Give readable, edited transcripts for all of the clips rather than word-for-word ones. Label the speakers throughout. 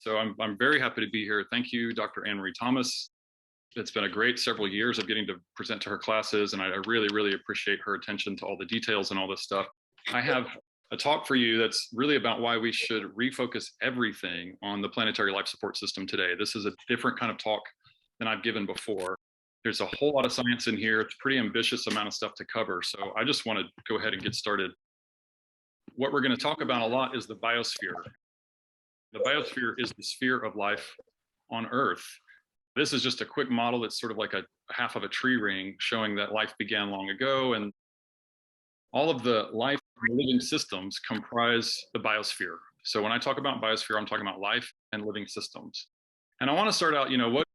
Speaker 1: So I'm very happy to be here. Thank you, Dr. Anne Marie Thomas. It's been a great several years of getting to present to her classes, and I really, really appreciate her attention to all the details and all this stuff. I have a talk for you that's really about why we should refocus everything on the planetary life support system today. This is a different kind of talk than I've given before. There's a whole lot of science in here. It's a pretty ambitious amount of stuff to cover. So I just want to go ahead and get started. What we're going to talk about a lot is the biosphere. The biosphere is the sphere of life on Earth. This is just a quick model that's sort of like a half of a tree ring showing that life began long ago, and all of the life living systems comprise the biosphere. So when I talk about biosphere, I'm talking about life and living systems. And I want to start out, what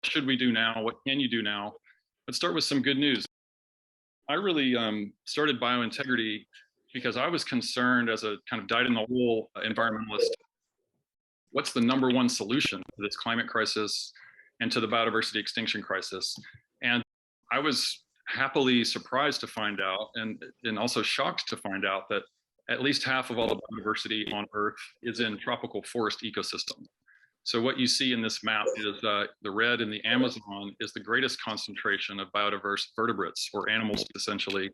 Speaker 1: should we do now? What can you do now? Let's start with some good news. I really started BioIntegrity because I was concerned as a kind of dyed-in-the-wool environmentalist. What's the number one solution to this climate crisis and to the biodiversity extinction crisis? And I was happily surprised to find out, and also shocked to find out, that at least half of all the biodiversity on Earth is in tropical forest ecosystems. So what you see in this map is the red in the Amazon is the greatest concentration of biodiverse vertebrates, or animals essentially.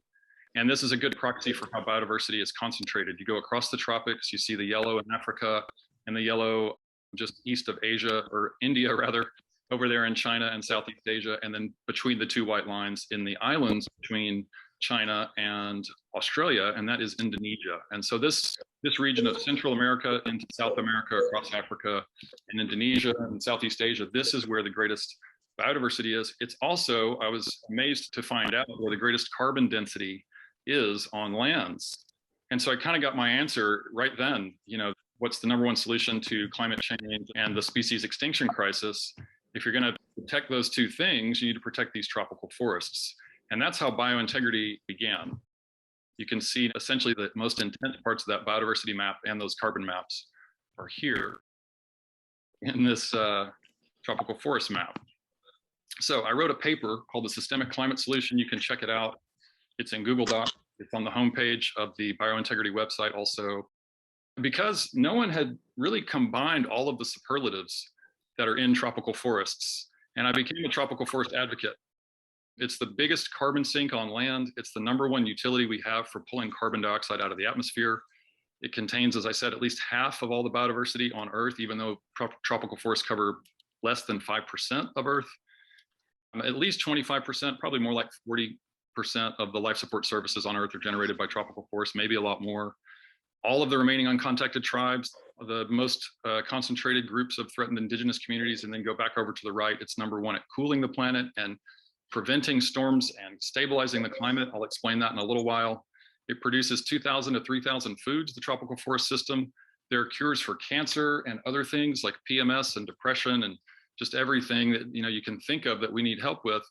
Speaker 1: And this is a good proxy for how biodiversity is concentrated. You go across the tropics, you see the yellow in Africa and the yellow just east of Asia, or India rather, over there in China and Southeast Asia, and then between the two white lines in the islands between China and Australia, and that is Indonesia. And so this region of Central America into South America, across Africa and Indonesia and Southeast Asia, this is where the greatest biodiversity is. It's also, I was amazed to find out, where the greatest carbon density is on lands. And so I kind of got my answer right then. What's the number one solution to climate change and the species extinction crisis? If you're going to protect those two things, you need to protect these tropical forests. And that's how biointegrity began. You can see essentially the most intense parts of that biodiversity map and those carbon maps are here in this tropical forest map. So I wrote a paper called The Systemic Climate Solution. You can check it out. It's in Google Docs. It's on the homepage of the biointegrity website also. Because no one had really combined all of the superlatives that are in tropical forests. And I became a tropical forest advocate. It's the biggest carbon sink on land. It's the number one utility we have for pulling carbon dioxide out of the atmosphere. It contains, as I said, at least half of all the biodiversity on Earth, even though tropical forests cover less than 5% of Earth. At least 25%, probably more like 40% of the life support services on Earth are generated by tropical forests, maybe a lot more. All of the remaining uncontacted tribes, the most concentrated groups of threatened indigenous communities, and then go back over to the right, it's number one at cooling the planet and preventing storms and stabilizing the climate. I'll explain that in a little while. It produces 2,000 to 3,000 foods, the tropical forest system. There are cures for cancer and other things like PMS and depression and just everything that you can think of that we need help with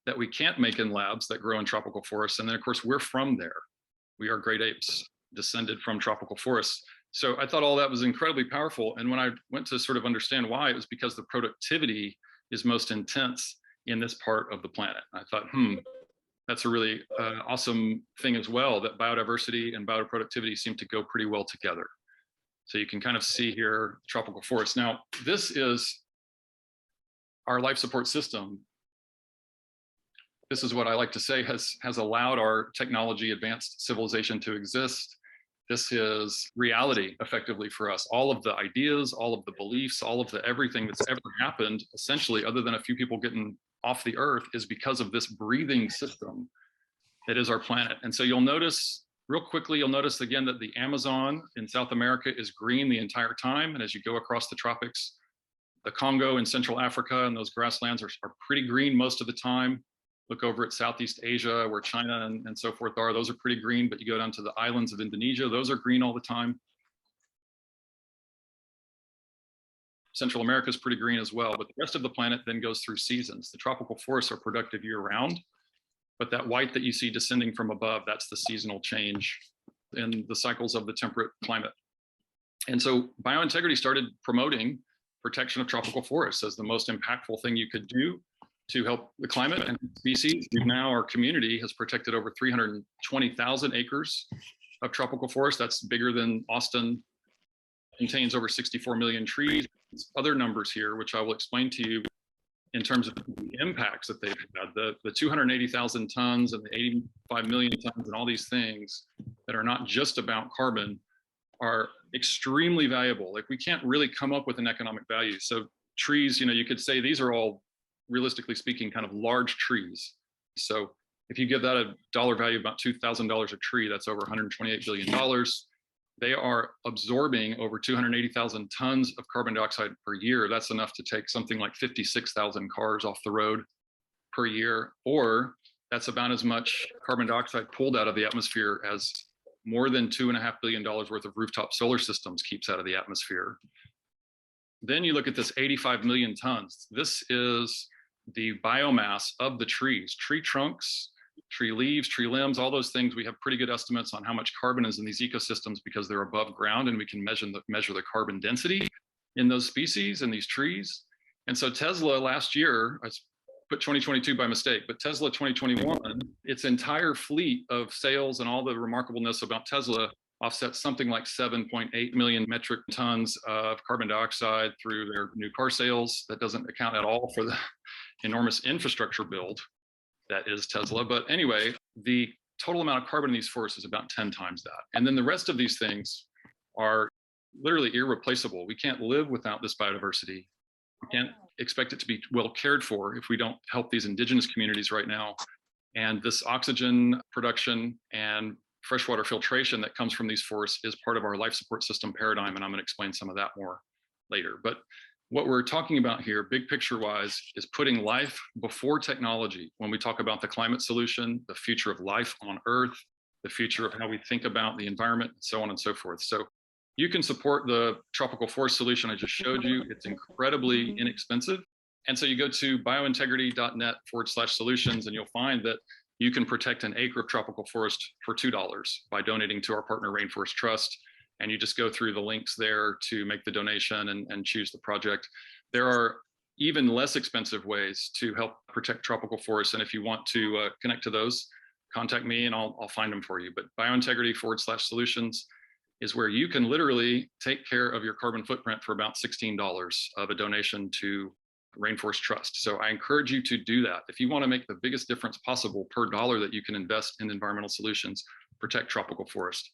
Speaker 1: that we can't make in labs that grow in tropical forests. And then of course, we're from there. We are great apes, descended from tropical forests. So I thought all that was incredibly powerful. And when I went to sort of understand why, it was because the productivity is most intense in this part of the planet. I thought, that's a really awesome thing as well, that biodiversity and bioproductivity seem to go pretty well together. So you can kind of see here, tropical forests. Now, this is our life support system. This is what I like to say has allowed our technology advanced civilization to exist. This is reality effectively for us. All of the ideas, all of the beliefs, all of the everything that's ever happened, essentially, other than a few people getting off the Earth, is because of this breathing system that is our planet. And so you'll notice, real quickly, you'll notice again that the Amazon in South America is green the entire time. And as you go across the tropics, the Congo in Central Africa and those grasslands are pretty green most of the time. Look over at Southeast Asia, where China and so forth are. Those are pretty green, but you go down to the islands of Indonesia, those are green all the time. Central America is pretty green as well, but the rest of the planet then goes through seasons. The tropical forests are productive year-round, but that white that you see descending from above, that's the seasonal change in the cycles of the temperate climate. And so biointegrity started promoting protection of tropical forests as the most impactful thing you could do to help the climate and species. Now our community has protected over 320,000 acres of tropical forest. That's bigger than Austin. Contains over 64 million trees. other numbers here, which I will explain to you in terms of the impacts that they've had. The 280,000 tons and the 85 million tons and all these things that are not just about carbon are extremely valuable. Like, we can't really come up with an economic value. So trees, you could say these are all, realistically speaking, kind of large trees. So if you give that a dollar value of about $2,000 a tree, that's over $128 billion. They are absorbing over 280,000 tons of carbon dioxide per year. That's enough to take something like 56,000 cars off the road per year, or that's about as much carbon dioxide pulled out of the atmosphere as more than $2.5 billion worth of rooftop solar systems keeps out of the atmosphere. Then you look at this 85 million tons. This is the biomass of the trees, tree trunks, tree leaves, tree limbs, all those things. We have pretty good estimates on how much carbon is in these ecosystems because they're above ground, and we can measure the carbon density in those species and these trees. And so Tesla last year, I put 2022 by mistake, but Tesla 2021, its entire fleet of sales and all the remarkableness about Tesla offset something like 7.8 million metric tons of carbon dioxide through their new car sales. That doesn't account at all for the enormous infrastructure build that is Tesla. But anyway, the total amount of carbon in these forests is about 10 times that. And then the rest of these things are literally irreplaceable. We can't live without this biodiversity. We can't expect it to be well cared for if we don't help these indigenous communities right now. And this oxygen production and freshwater filtration that comes from these forests is part of our life support system paradigm, and I'm going to explain some of that more later. But what we're talking about here, big picture wise, is putting life before technology. When we talk about the climate solution, the future of life on Earth, the future of how we think about the environment, and so on and so forth. So you can support the tropical forest solution I just showed you. It's incredibly inexpensive. And so you go to biointegrity.net/solutions, and you'll find that you can protect an acre of tropical forest for $2 by donating to our partner Rainforest Trust. And you just go through the links there to make the donation and choose the project. There are even less expensive ways to help protect tropical forests. And if you want to connect to those, contact me and I'll find them for you. But biointegrity.net/solutions is where you can literally take care of your carbon footprint for about $16 of a donation to Rainforest Trust. So I encourage you to do that. If you want to make the biggest difference possible per dollar that you can invest in environmental solutions, protect tropical forest.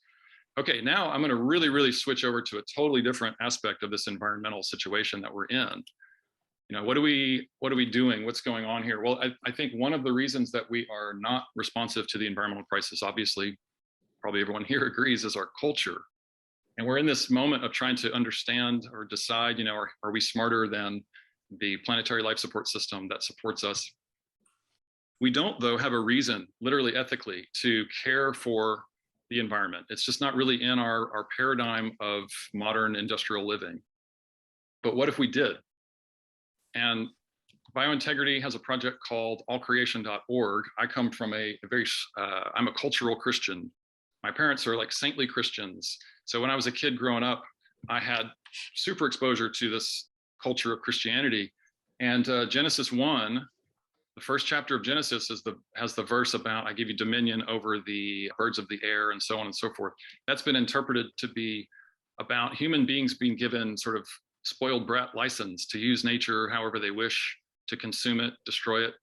Speaker 1: Okay, now I'm going to really switch over to a totally different aspect of this environmental situation that we're in. What are we doing? What's going on here? Well, I think one of the reasons that we are not responsive to the environmental crisis, obviously, probably everyone here agrees, is our culture. And we're in this moment of trying to understand or decide, are we smarter than the planetary life support system that supports us? We don't, though, have a reason, literally ethically, to care for the environment. It's just not really in our paradigm of modern industrial living. But what if we did? And BioIntegrity has a project called allcreation.org. I come from I'm a cultural Christian. My parents are like saintly Christians. So when I was a kid growing up, I had super exposure to this culture of Christianity. And Genesis 1, the first chapter of Genesis has the verse about, I give you dominion over the birds of the air and so on and so forth. That's been interpreted to be about human beings being given sort of spoiled brat license to use nature however they wish, to consume it, destroy it.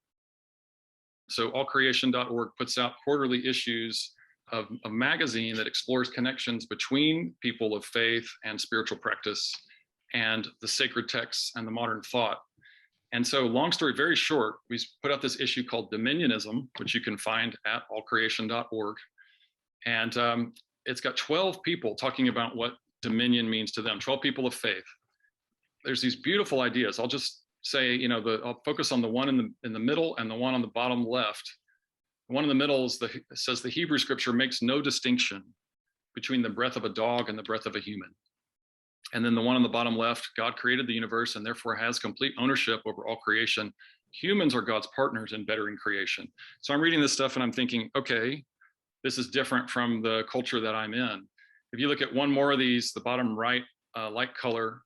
Speaker 1: So allcreation.org puts out quarterly issues of a magazine that explores connections between people of faith and spiritual practice and the sacred texts and the modern thought. And so, long story very short, we put out this issue called Dominionism, which you can find at allcreation.org. And it's got 12 people talking about what dominion means to them, 12 people of faith. There's these beautiful ideas. I'll just say, I'll focus on the one in the middle and the one on the bottom left. The one in the middle says the Hebrew scripture makes no distinction between the breath of a dog and the breath of a human. And then the one on the bottom left, God created the universe and therefore has complete ownership over all creation. Humans are God's partners in bettering creation. So I'm reading this stuff and I'm thinking, okay, this is different from the culture that I'm in. If you look at one more of these, the bottom right light color,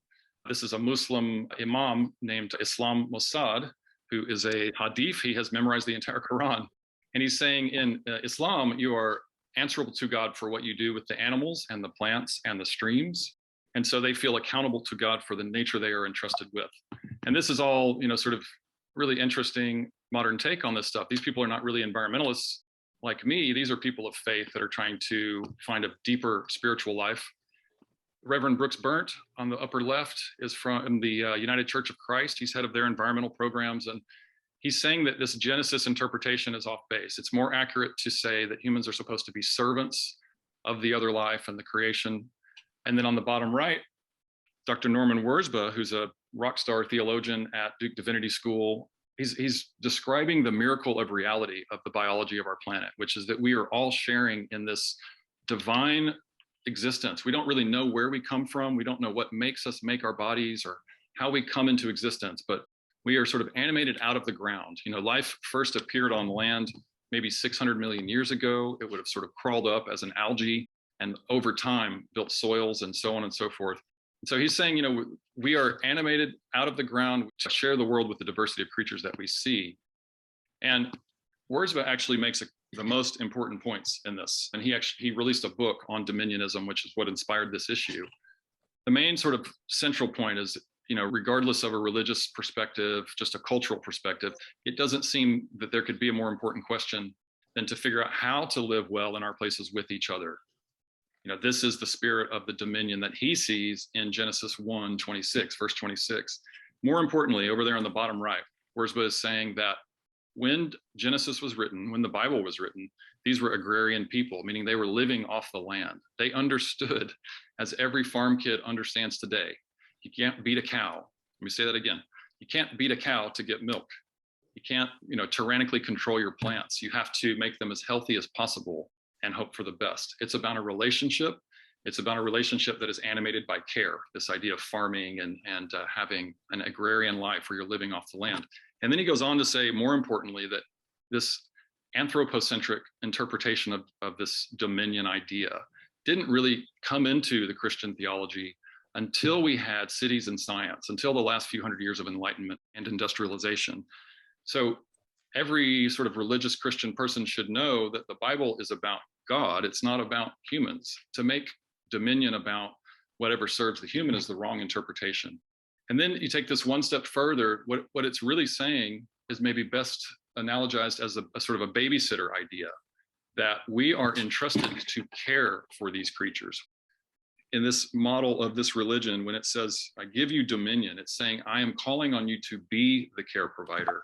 Speaker 1: this is a Muslim imam named Islam Mossad, who is a hadith. He has memorized the entire Quran. And he's saying in Islam, you are answerable to God for what you do with the animals and the plants and the streams. And so they feel accountable to God for the nature they are entrusted with. And this is all, sort of really interesting modern take on this stuff. These people are not really environmentalists like me. These are people of faith that are trying to find a deeper spiritual life. Reverend Brooks Burnt on the upper left is from the United Church of Christ. He's head of their environmental programs. And he's saying that this Genesis interpretation is off base. It's more accurate to say that humans are supposed to be servants of the other life and the creation. And then on the bottom right, Dr. Norman Wurzba, who's a rock star theologian at Duke Divinity School, he's describing the miracle of reality of the biology of our planet, which is that we are all sharing in this divine existence. We don't really know where we come from. We don't know what makes us make our bodies or how we come into existence, but we are sort of animated out of the ground. Life first appeared on land maybe 600 million years ago. It would have sort of crawled up as an algae and over time built soils and so on and so forth. And so he's saying, we are animated out of the ground to share the world with the diversity of creatures that we see. And Wurzba actually makes the most important points in this. And he released a book on Dominionism, which is what inspired this issue. The main sort of central point is, regardless of a religious perspective, just a cultural perspective, it doesn't seem that there could be a more important question than to figure out how to live well in our places with each other. This is the spirit of the dominion that he sees in Genesis 1:26, verse 26. More importantly, over there on the bottom right, Wurzba is saying that when Genesis was written, when the Bible was written, these were agrarian people, meaning they were living off the land. They understood, as every farm kid understands today, you can't beat a cow. Let me say that again. You can't beat a cow to get milk. You can't, tyrannically control your plants. You have to make them as healthy as possible and hope for the best. It's about a relationship. It's about a relationship that is animated by care, this idea of farming and having an agrarian life where you're living off the land. And then he goes on to say, more importantly, that this anthropocentric interpretation of this dominion idea didn't really come into the Christian theology until we had cities and science, until the last few hundred years of enlightenment and industrialization. So every sort of religious Christian person should know that the Bible is about God. It's not about humans. To make dominion about whatever serves the human is the wrong interpretation. And then you take this one step further. What it's really saying is maybe best analogized as a sort of a babysitter idea, that we are entrusted to care for these creatures. In this model of this religion, when it says, I give you dominion, it's saying, I am calling on you to be the care provider.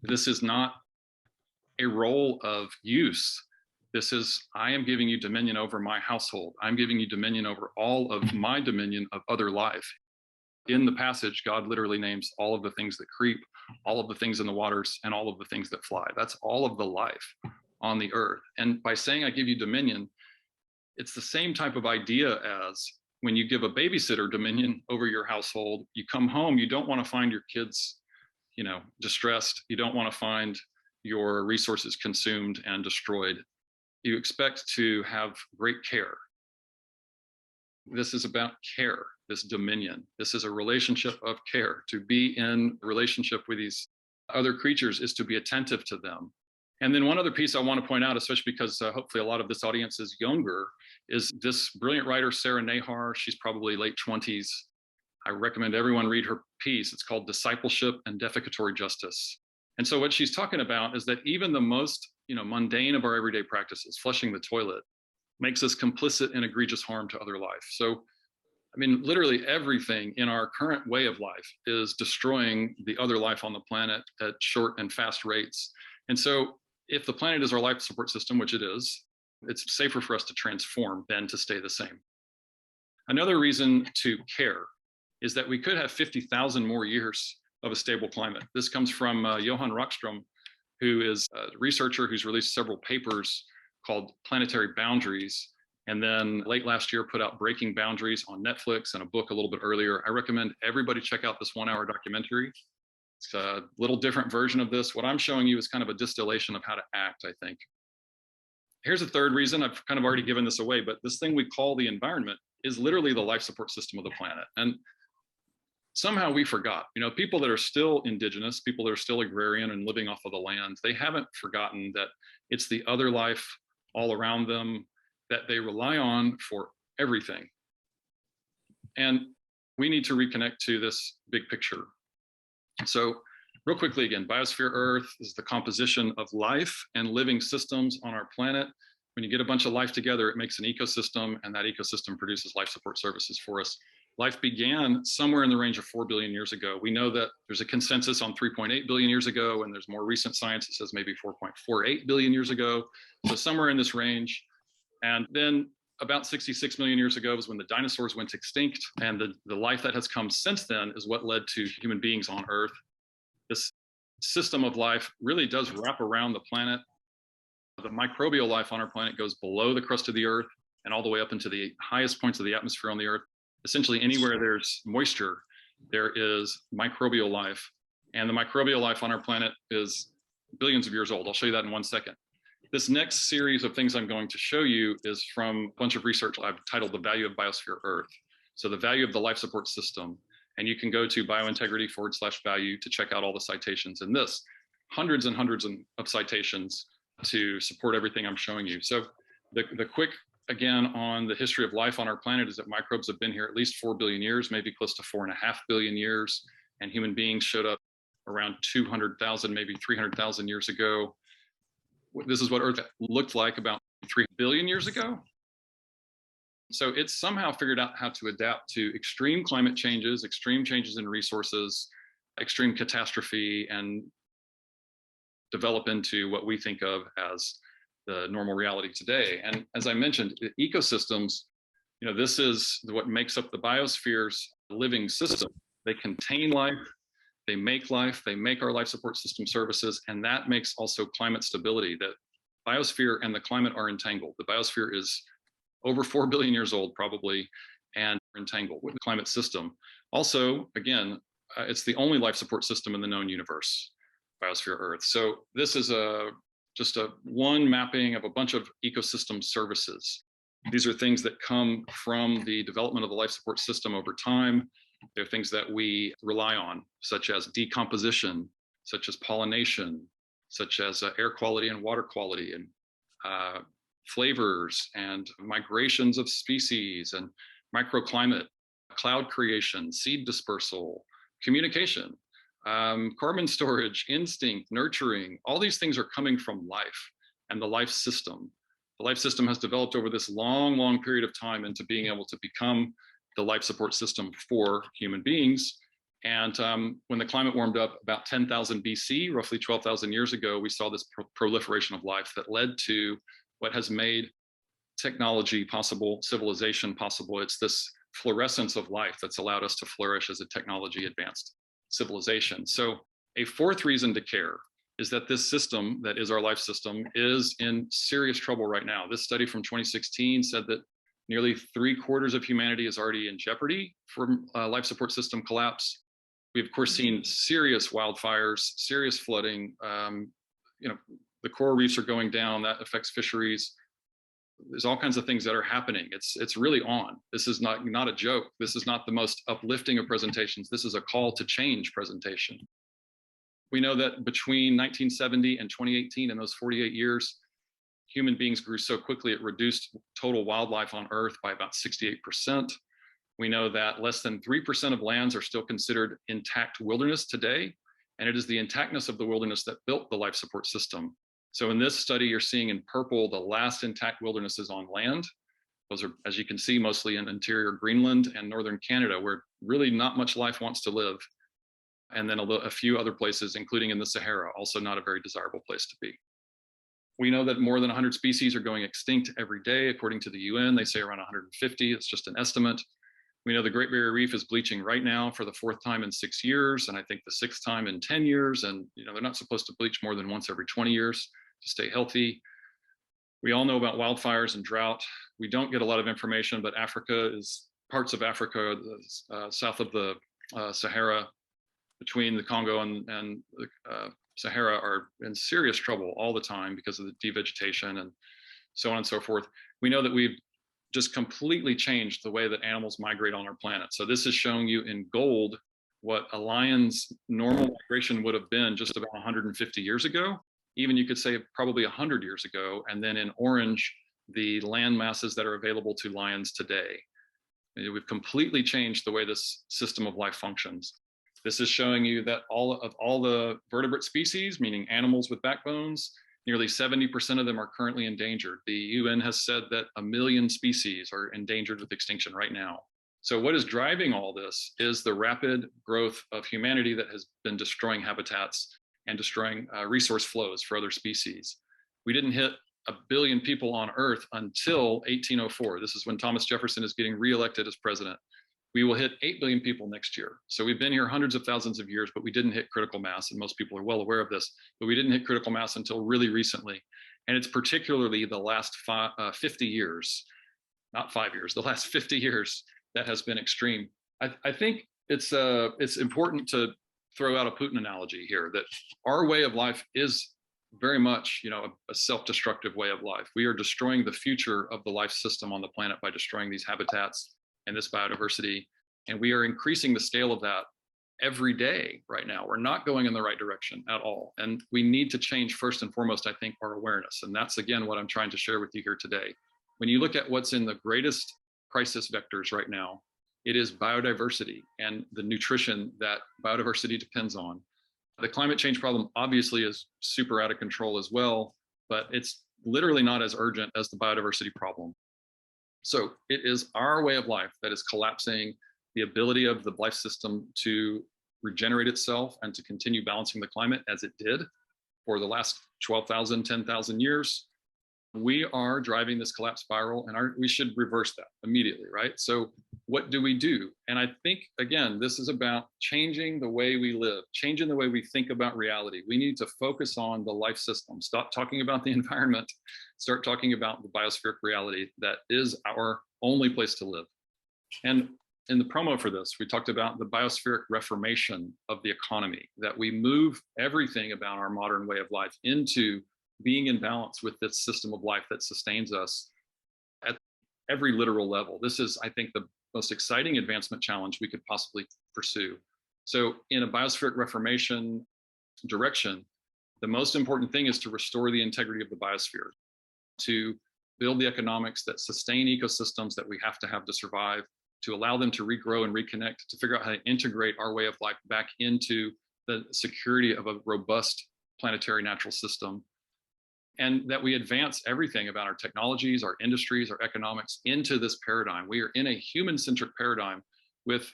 Speaker 1: This is not a role of use. This is, I am giving you dominion over my household. I'm giving you dominion over all of my dominion of other life. In the passage, God literally names all of the things that creep, all of the things in the waters, and all of the things that fly. That's all of the life on the earth. And by saying I give you dominion, it's the same type of idea as when you give a babysitter dominion over your household. You come home, you don't want to find your kids, distressed. You don't want to find your resources consumed and destroyed. You expect to have great care. This is about care, this dominion. This is a relationship of care. To be in relationship with these other creatures is to be attentive to them. And then one other piece I want to point out, especially because hopefully a lot of this audience is younger, is this brilliant writer, Sarah Nahar. She's probably late 20s. I recommend everyone read her piece. It's called Discipleship and Defecatory Justice. And so what she's talking about is that even the most mundane of our everyday practices, flushing the toilet, makes us complicit in egregious harm to other life. So, literally everything in our current way of life is destroying the other life on the planet at short and fast rates. And so if the planet is our life support system, which it is, it's safer for us to transform than to stay the same. Another reason to care is that we could have 50,000 more years of a stable climate. This comes from Johan Rockström, who is a researcher who's released several papers called Planetary Boundaries, and then late last year put out Breaking Boundaries on Netflix and a book a little bit earlier. I recommend everybody check out this 1-hour documentary. It's a little different version of this. What I'm showing you is kind of a distillation of how to act, I think. Here's a third reason. I've kind of already given this away, but this thing we call the environment is literally the life support system of the planet. And somehow we forgot, people that are still indigenous, people that are still agrarian and living off of the land, they haven't forgotten that it's the other life all around them that they rely on for everything. And we need to reconnect to this big picture. So real quickly again, Biosphere Earth is the composition of life and living systems on our planet. When you get a bunch of life together, it makes an ecosystem, and that ecosystem produces life support services for us. Life began somewhere in the range of 4 billion years ago. We know that there's a consensus on 3.8 billion years ago, and there's more recent science that says maybe 4.48 billion years ago. So somewhere in this range. And then about 66 million years ago was when the dinosaurs went extinct, and the life that has come since then is what led to human beings on Earth. This system of life really does wrap around the planet. The microbial life on our planet goes below the crust of the Earth and all the way up into the highest points of the atmosphere on the Earth. Essentially anywhere there's moisture, there is microbial life. And the microbial life on our planet is billions of years old. I'll show you that in 1 second. This next series of things I'm going to show you is from a bunch of research I've titled The Value of Biosphere Earth. So the value of the life support system. And you can go to BioIntegrity/value to check out all the citations in this. Hundreds and hundreds of citations to support everything I'm showing you. So the quick, again, on the history of life on our planet is that microbes have been here at least 4 billion years, maybe close to 4.5 billion years. And human beings showed up around 200,000, maybe 300,000 years ago. This is what Earth looked like about 3 billion years ago. So it's somehow figured out how to adapt to extreme climate changes, extreme changes in resources, extreme catastrophe, and develop into what we think of as the normal reality today. And as I mentioned, ecosystems, this is what makes up the biosphere's living system. They contain life, they make our life support system services, and that makes also climate stability. That biosphere and the climate are entangled. The biosphere is over 4 billion years old, probably, and entangled with the climate system. Also, again, it's the only life support system in the known universe, Biosphere Earth. So this is just one mapping of a bunch of ecosystem services. These are things that come from the development of the life support system over time. They're things that we rely on, such as decomposition, such as pollination, such as air quality and water quality, and flavors and migrations of species and microclimate, cloud creation, seed dispersal, communication, carbon storage, instinct, nurturing. All these things are coming from life and the life system. The life system has developed over this long, long period of time into being able to become the life support system for human beings. And when the climate warmed up about 10,000 BC, roughly 12,000 years ago, we saw this proliferation of life that led to what has made technology possible, civilization possible. It's this fluorescence of life that's allowed us to flourish as a technology advanced civilization. So a fourth reason to care is that this system that is our life system is in serious trouble right now. This study from 2016 said that nearly 3/4 of humanity is already in jeopardy from life support system collapse. We've of course seen serious wildfires, serious flooding. The coral reefs are going down. That affects fisheries. There's all kinds of things that are happening. It's really on. This is not a joke. This is not the most uplifting of presentations. This is a call to change presentation. We know that between 1970 and 2018, in those 48 years, human beings grew so quickly it reduced total wildlife on Earth by about 68%. We know that less than 3% of lands are still considered intact wilderness today, and it is the intactness of the wilderness that built the life support system. So in this study, you're seeing in purple the last intact wildernesses on land. Those are, as you can see, mostly in interior Greenland and northern Canada, where really not much life wants to live. And then a few other places, including in the Sahara, also not a very desirable place to be. We know that more than 100 species are going extinct every day, according to the UN. They say around 150. It's just an estimate. We know the Great Barrier Reef is bleaching right now for the 4th time in 6 years, and I think the 6th time in 10 years. And they're not supposed to bleach more than once every 20 years to stay healthy. We all know about wildfires and drought. We don't get a lot of information, but parts of Africa, south of the Sahara, between the Congo and the Sahara, are in serious trouble all the time because of the devegetation and so on and so forth. We know that we've just completely changed the way that animals migrate on our planet. So this is showing you in gold what a lion's normal migration would have been just about 150 years ago. Even you could say probably 100 years ago. And then in orange, the land masses that are available to lions today. We've completely changed the way this system of life functions. This is showing you that all the vertebrate species, meaning animals with backbones, nearly 70% of them are currently endangered. The UN has said that 1 million species are endangered with extinction right now. So what is driving all this is the rapid growth of humanity that has been destroying habitats and destroying resource flows for other species. We didn't hit 1 billion people on Earth until 1804. This is when Thomas Jefferson is getting reelected as president. We will hit 8 billion people next year. So we've been here hundreds of thousands of years, but we didn't hit critical mass, and most people are well aware of this, but we didn't hit critical mass until really recently. And it's particularly the last 50 years, not 5 years, the last 50 years that has been extreme. I think it's important to throw out a Putin analogy here, that our way of life is very much, a self-destructive way of life. We are destroying the future of the life system on the planet by destroying these habitats and this biodiversity. And we are increasing the scale of that every day right now. We're not going in the right direction at all. And we need to change, first and foremost, I think, our awareness. And that's, again, what I'm trying to share with you here today. When you look at what's in the greatest crisis vectors right now, it is biodiversity and the nutrition that biodiversity depends on. The climate change problem obviously is super out of control as well, but it's literally not as urgent as the biodiversity problem. So it is our way of life that is collapsing the ability of the life system to regenerate itself and to continue balancing the climate as it did for the last 12,000, 10,000 years. We are driving this collapse spiral, and we should reverse that immediately, right? So what do we do? And I think, again, this is about changing the way we live, changing the way we think about reality. We need to focus on the life system, stop talking about the environment, start talking about the biospheric reality that is our only place to live. And in the promo for this, we talked about the biospheric reformation of the economy, that we move everything about our modern way of life into being in balance with this system of life that sustains us at every literal level. This is, I think, the most exciting advancement challenge we could possibly pursue. So in a biospheric reformation direction, the most important thing is to restore the integrity of the biosphere, to build the economics that sustain ecosystems that we have to survive, to allow them to regrow and reconnect, to figure out how to integrate our way of life back into the security of a robust planetary natural system, and that we advance everything about our technologies, our industries, our economics into this paradigm. We are in a human-centric paradigm with,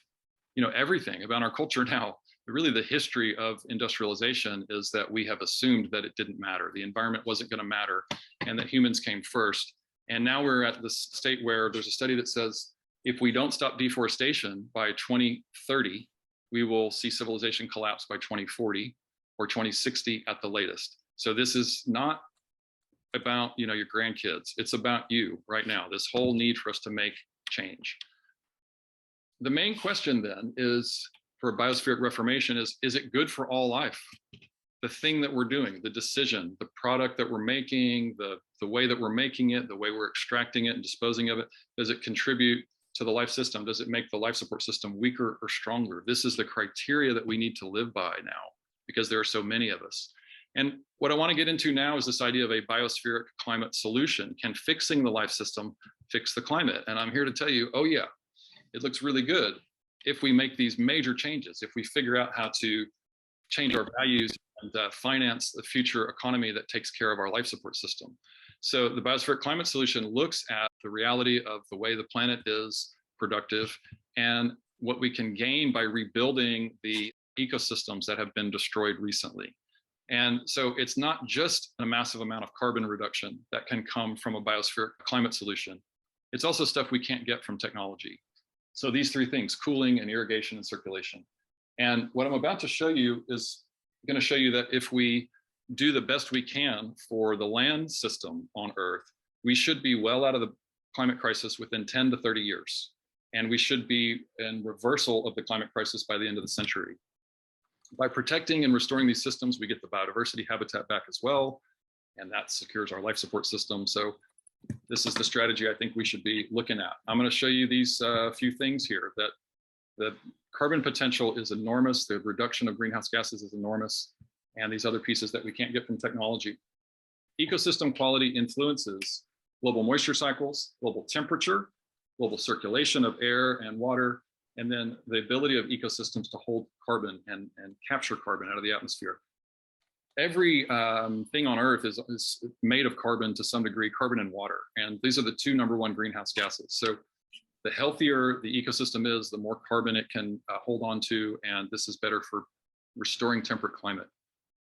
Speaker 1: everything about our culture now. Really, the history of industrialization is that we have assumed that it didn't matter. The environment wasn't going to matter, and that humans came first. And now we're at this state where there's a study that says if we don't stop deforestation by 2030, we will see civilization collapse by 2040 or 2060 at the latest. So this is not about your grandkids. It's about you right now, this whole need for us to make change. The main question then is, for biospheric reformation, is it good for all life? The thing that we're doing, the decision, the product that we're making, the way that we're making it, the way we're extracting it and disposing of it, does it contribute to the life system? Does it make the life support system weaker or stronger? This is the criteria that we need to live by now, because there are so many of us. And what I want to get into now is this idea of a biospheric climate solution. Can fixing the life system fix the climate? And I'm here to tell you, oh yeah, it looks really good if we make these major changes, if we figure out how to change our values and finance the future economy that takes care of our life support system. So the biospheric climate solution looks at the reality of the way the planet is productive and what we can gain by rebuilding the ecosystems that have been destroyed recently. And so it's not just a massive amount of carbon reduction that can come from a biospheric climate solution. It's also stuff we can't get from technology. So these three things: cooling and irrigation and circulation. And what I'm about to show you is going to show you that if we do the best we can for the land system on Earth, we should be well out of the climate crisis within 10 to 30 years. And we should be in reversal of the climate crisis by the end of the century. By protecting and restoring these systems, we get the biodiversity habitat back as well, and that secures our life support system. So this is the strategy I think we should be looking at. I'm going to show you these few things here. That the carbon potential is enormous, the reduction of greenhouse gases is enormous, and these other pieces that we can't get from technology. Ecosystem quality influences global moisture cycles, global temperature, global circulation of air and water, and then the ability of ecosystems to hold carbon and capture carbon out of the atmosphere. Every thing on Earth is made of carbon to some degree, carbon and water. And these are the two #1 greenhouse gases. So the healthier the ecosystem is, the more carbon it can hold on to, and this is better for restoring temperate climate.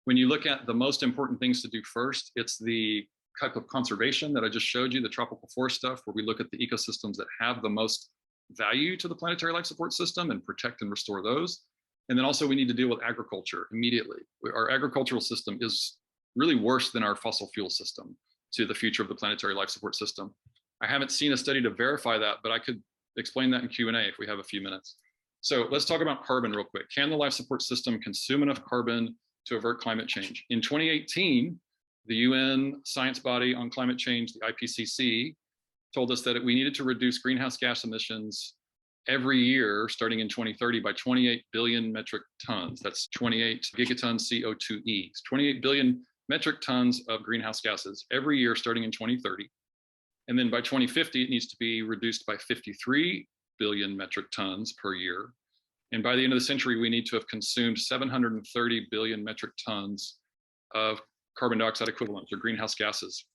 Speaker 1: When you look at the most important things to do first, it's the type of conservation that I just showed you, the tropical forest stuff, where we look at the ecosystems that have the most value to the planetary life support system and protect and restore those. And then also we need to deal with agriculture immediately. Our agricultural system is really worse than our fossil fuel system to the future of the planetary life support system. I haven't seen a study to verify that, but I could explain that in Q&A if we have a few minutes. So let's talk about carbon real quick. Can the life support system consume enough carbon to avert climate change? In 2018, the UN science body on climate change, the IPCC, told us that we needed to reduce greenhouse gas emissions every year starting in 2030 by 28 billion metric tons. That's 28 gigatons CO2e. It's 28 billion metric tons of greenhouse gases every year starting in 2030. And then by 2050, it needs to be reduced by 53 billion metric tons per year. And by the end of the century, we need to have consumed 730 billion metric tons of carbon dioxide equivalents or greenhouse gases.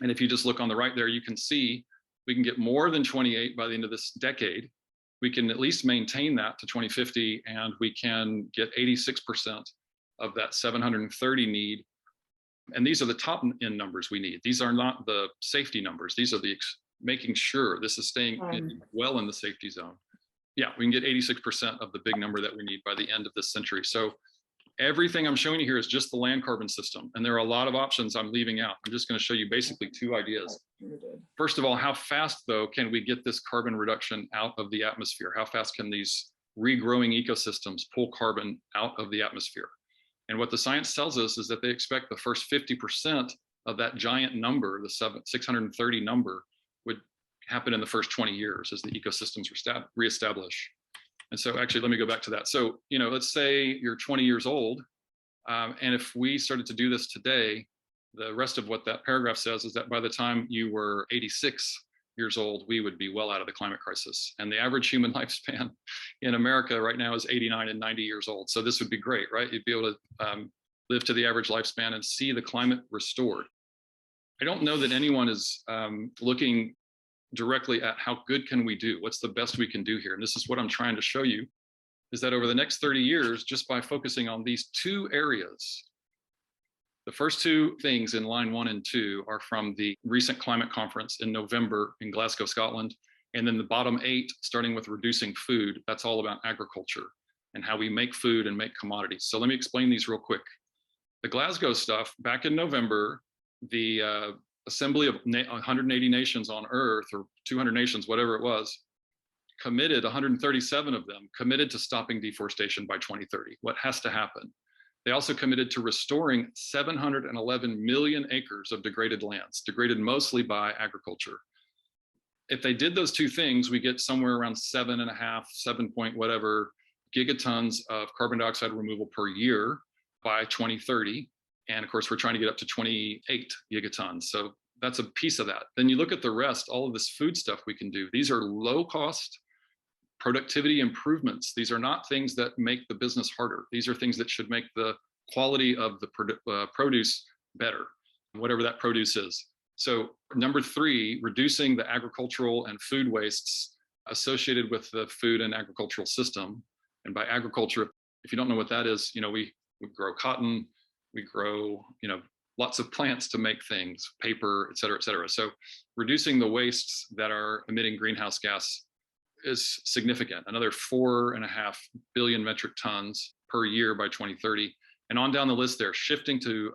Speaker 1: And if you just look on the right there, you can see we can get more than 28 by the end of this decade. We can at least maintain that to 2050, and we can get 86% of that 730 need. And these are the top end numbers we need. These are not the safety numbers. These are the making sure this is staying well in the safety zone. Yeah, we can get 86% of the big number that we need by the end of this century. So everything I'm showing you here is just the land carbon system. And there are a lot of options I'm leaving out. I'm just going to show you basically two ideas. First of all, how fast, though, can we get this carbon reduction out of the atmosphere? How fast can these regrowing ecosystems pull carbon out of the atmosphere? And what the science tells us is that they expect the first 50% of that giant number, the 630 number, would happen in the first 20 years as the ecosystems reestablish. And so actually, let me go back to that. So, let's say you're 20 years old, and if we started to do this today, the rest of what that paragraph says is that by the time you were 86 years old, we would be well out of the climate crisis. And the average human lifespan in America right now is 89 and 90 years old. So this would be great, right? You'd be able to live to the average lifespan and see the climate restored. I don't know that anyone is looking directly at how good can we do? What's the best we can do here? And this is what I'm trying to show you, is that over the next 30 years, just by focusing on these two areas, the first two things in line 1 and 2 are from the recent climate conference in November in Glasgow, Scotland. And then the bottom 8, starting with reducing food, that's all about agriculture and how we make food and make commodities. So let me explain these real quick. The Glasgow stuff, back in November, the Assembly of 180 nations on Earth, or 200 nations, whatever it was, committed, 137 of them, committed to stopping deforestation by 2030. What has to happen? They also committed to restoring 711 million acres of degraded lands, degraded mostly by agriculture. If they did those two things, we get somewhere around 7.5, 7 point whatever gigatons of carbon dioxide removal per year by 2030. And of course, we're trying to get up to 28 gigatons. So that's a piece of that. Then you look at the rest, all of this food stuff we can do. These are low cost productivity improvements. These are not things that make the business harder. These are things that should make the quality of the produce better, whatever that produce is. So number 3, reducing the agricultural and food wastes associated with the food and agricultural system. And by agriculture, if you don't know what that is, we grow cotton, we grow, lots of plants to make things, paper, et cetera, et cetera. So reducing the wastes that are emitting greenhouse gas is significant, another 4.5 billion metric tons per year by 2030. And on down the list there, shifting to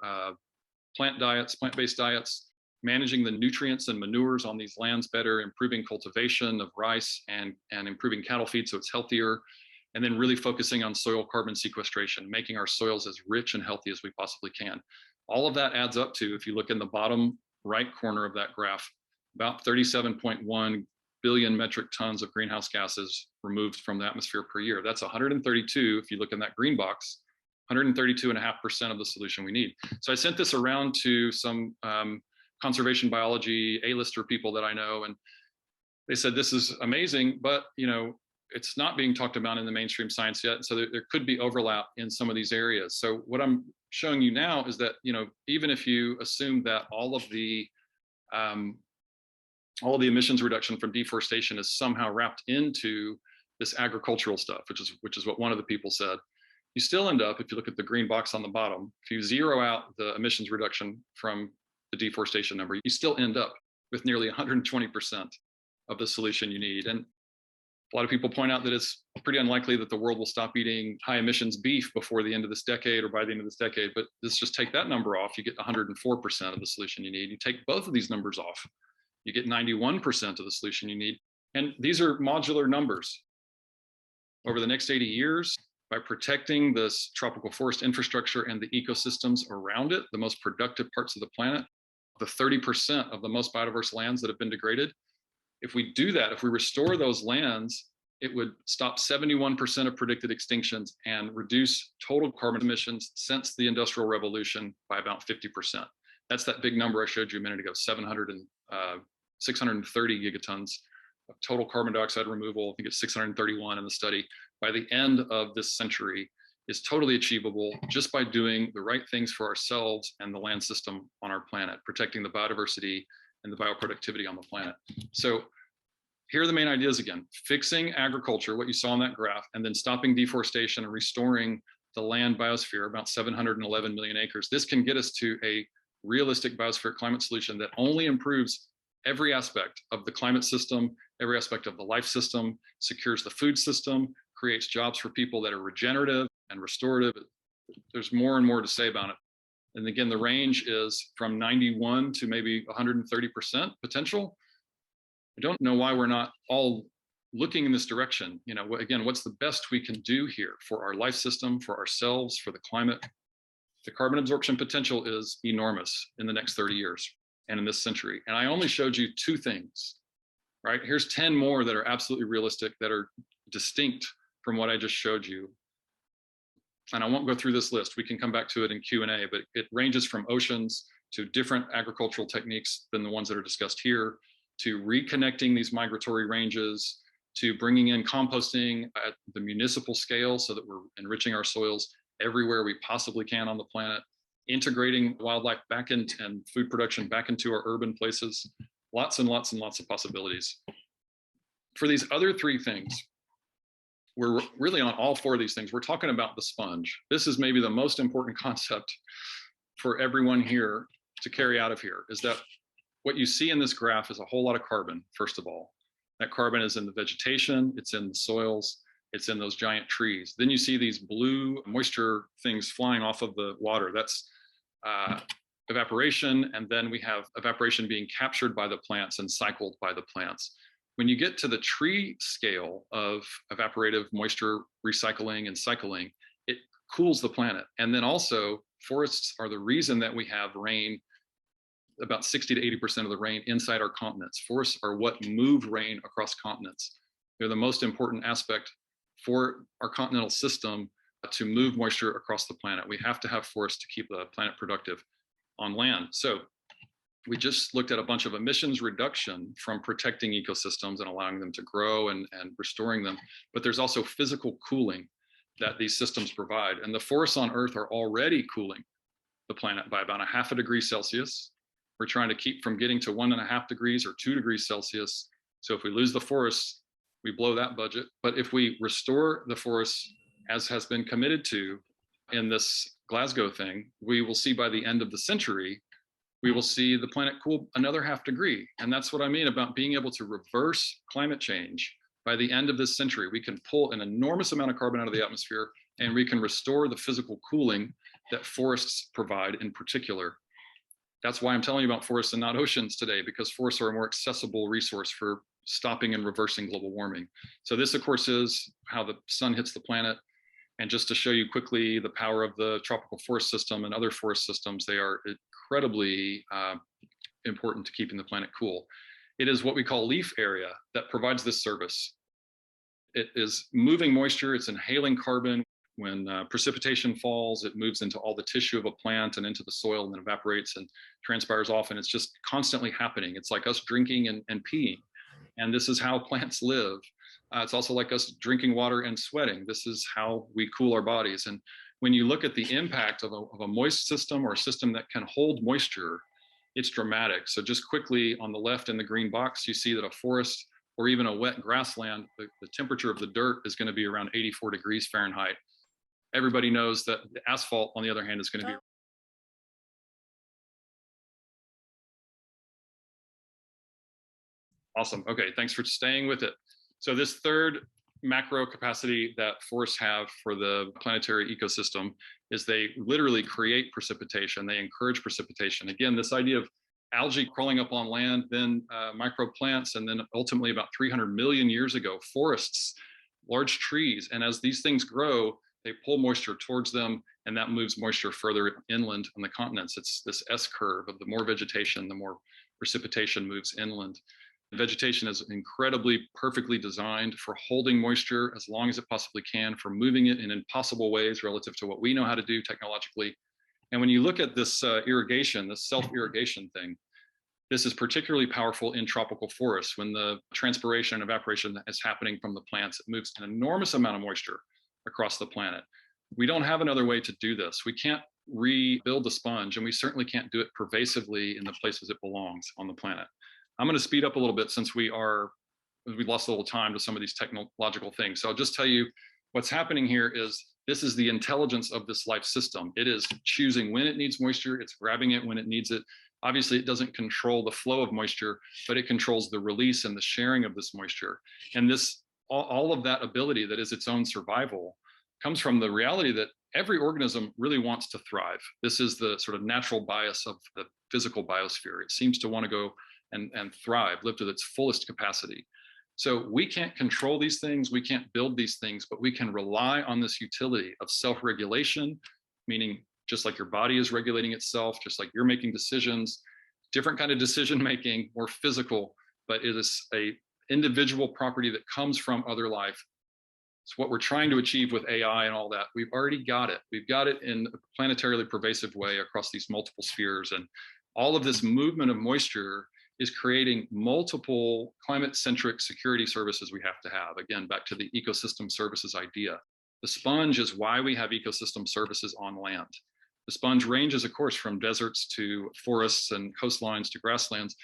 Speaker 1: plant-based diets, managing the nutrients and manures on these lands better, improving cultivation of rice and improving cattle feed so it's healthier, and then really focusing on soil carbon sequestration, making our soils as rich and healthy as we possibly can. All of that adds up to, if you look in the bottom right corner of that graph, about 37.1 billion metric tons of greenhouse gases removed from the atmosphere per year. That's 132, if you look in that green box, 132.5% of the solution we need. So I sent this around to some conservation biology A-lister people that I know, and they said, this is amazing, but it's not being talked about in the mainstream science yet. So there could be overlap in some of these areas. So what I'm showing you now is that, even if you assume that all of the emissions reduction from deforestation is somehow wrapped into this agricultural stuff, which is what one of the people said, you still end up, if you look at the green box on the bottom, if you zero out the emissions reduction from the deforestation number, you still end up with nearly 120% of the solution you need. And a lot of people point out that it's pretty unlikely that the world will stop eating high emissions beef before the end of this decade or by the end of this decade, but let's just take that number off, you get 104% of the solution you need. You take both of these numbers off, you get 91% of the solution you need. And these are modular numbers. Over the next 80 years, by protecting this tropical forest infrastructure and the ecosystems around it, the most productive parts of the planet, the 30% of the most biodiverse lands that have been degraded, if we do that, if we restore those lands, it would stop 71% of predicted extinctions and reduce total carbon emissions since the Industrial Revolution by about 50%. That's that big number I showed you a minute ago, 630 gigatons of total carbon dioxide removal. I think it's 631 in the study. By the end of this century is totally achievable just by doing the right things for ourselves and the land system on our planet, protecting the biodiversity and the bioproductivity on the planet. So here are the main ideas again: fixing agriculture, what you saw in that graph, and then stopping deforestation and restoring the land biosphere, about 711 million acres. This can get us to a realistic biospheric climate solution that only improves every aspect of the climate system, every aspect of the life system, secures the food system, creates jobs for people that are regenerative and restorative. There's more and more to say about it. And again, the range is from 91 to maybe 130% potential. I don't know why we're not all looking in this direction. Again, what's the best we can do here for our life system, for ourselves, for the climate? The carbon absorption potential is enormous in the next 30 years and in this century. And I only showed you 2 things, right? Here's 10 more that are absolutely realistic, that are distinct from what I just showed you. And I won't go through this list. We can come back to it in Q&A, but it ranges from oceans to different agricultural techniques than the ones that are discussed here, to reconnecting these migratory ranges, to bringing in composting at the municipal scale so that we're enriching our soils everywhere we possibly can on the planet, integrating wildlife back and food production back into our urban places. Lots and lots and lots of possibilities. For these other 3 things, we're really on all 4 of these things. We're talking about the sponge. This is maybe the most important concept for everyone here to carry out of here, is that what you see in this graph is a whole lot of carbon, first of all. That carbon is in the vegetation, it's in the soils, it's in those giant trees. Then you see these blue moisture things flying off of the water. That's evaporation, and then we have evaporation being captured by the plants and cycled by the plants. When you get to the tree scale of evaporative moisture recycling and cycling, it cools the planet. And then also, forests are the reason that we have rain, about 60 to 80% of the rain inside our continents. Forests are what move rain across continents. They're the most important aspect for our continental system to move moisture across the planet. We have to have forests to keep the planet productive on land. So we just looked at a bunch of emissions reduction from protecting ecosystems and allowing them to grow and restoring them. But there's also physical cooling that these systems provide. And the forests on Earth are already cooling the planet by about 0.5 degrees Celsius. We're trying to keep from getting to 1.5 degrees or 2 degrees Celsius. So if we lose the forests, we blow that budget. But if we restore the forests, as has been committed to in this Glasgow thing, we will see by the end of the century, we will see the planet cool another 0.5 degree. And that's what I mean about being able to reverse climate change. By the end of this century, we can pull an enormous amount of carbon out of the atmosphere, and we can restore the physical cooling that forests provide in particular. That's why I'm telling you about forests and not oceans today, because forests are a more accessible resource for stopping and reversing global warming. So this, of course, is how the sun hits the planet. And just to show you quickly the power of the tropical forest system and other forest systems, they are incredibly important to keeping the planet cool. It is what we call leaf area that provides this service. It is moving moisture, it's inhaling carbon. When precipitation falls, it moves into all the tissue of a plant and into the soil and then evaporates and transpires off, and it's just constantly happening. It's like us drinking and peeing. And this is how plants live. It's also like us drinking water and sweating. This is how we cool our bodies. And when you look at the impact of a moist system or a system that can hold moisture, it's dramatic. So just quickly on the left in the green box, you see that a forest or even a wet grassland, the temperature of the dirt is going to be around 84 degrees Fahrenheit. Everybody knows that the asphalt, on the other hand, is going to be awesome. Okay, thanks for staying with it. So this third macro capacity that forests have for the planetary ecosystem is they literally create precipitation. They encourage precipitation. Again, this idea of algae crawling up on land, then microplants, and then ultimately about 300 million years ago, forests, large trees. And as these things grow, they pull moisture towards them, and that moves moisture further inland on the continents. It's this S curve of the more vegetation, the more precipitation moves inland. Vegetation is incredibly perfectly designed for holding moisture as long as it possibly can, for moving it in impossible ways relative to what we know how to do technologically. And when you look at this irrigation, this self-irrigation thing, this is particularly powerful in tropical forests. When the transpiration and evaporation is happening from the plants, it moves an enormous amount of moisture across the planet. We don't have another way to do this. We can't rebuild the sponge, and we certainly can't do it pervasively in the places it belongs on the planet. I'm going to speed up a little bit since we lost a little time to some of these technological things. So I'll just tell you what's happening here is this is the intelligence of this life system. It is choosing when it needs moisture. It's grabbing it when it needs it. Obviously, it doesn't control the flow of moisture, but it controls the release and the sharing of this moisture. And this, all of that ability that is its own survival comes from the reality that every organism really wants to thrive. This is the sort of natural bias of the physical biosphere. It seems to want to go and thrive, live to its fullest capacity. So we can't control these things, we can't build these things, but we can rely on this utility of self-regulation, meaning just like your body is regulating itself, just like you're making decisions, different kind of decision making, more physical, but it is a individual property that comes from other life. It's what we're trying to achieve with AI and all that. We've already got it. We've got it in a planetarily pervasive way across these multiple spheres. And all of this movement of moisture is creating multiple climate-centric security services we have to have. Again, back to the ecosystem services idea. The sponge is why we have ecosystem services on land. The sponge ranges, of course, from deserts to forests and coastlines to grasslands,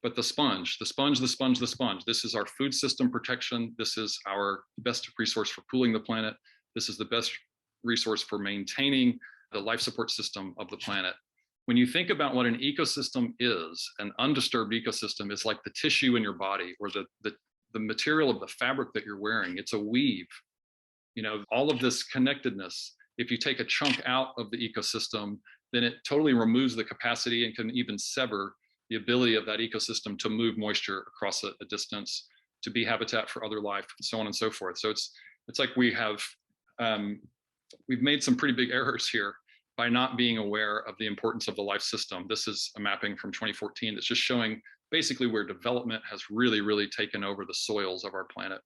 Speaker 1: but the sponge, this is our food system protection. This is our best resource for cooling the planet. This is the best resource for maintaining the life support system of the planet. When you think about what an ecosystem is, an undisturbed ecosystem is like the tissue in your body or the material of the fabric that you're wearing. It's a weave. You know, all of this connectedness, if you take a chunk out of the ecosystem, then it totally removes the capacity and can even sever the ability of that ecosystem to move moisture across a distance, to be habitat for other life, and so on and so forth. So it's like we've made some pretty big errors here by not being aware of the importance of the life system. This is a mapping from 2014 that's just showing basically where development has really, really taken over the soils of our planet.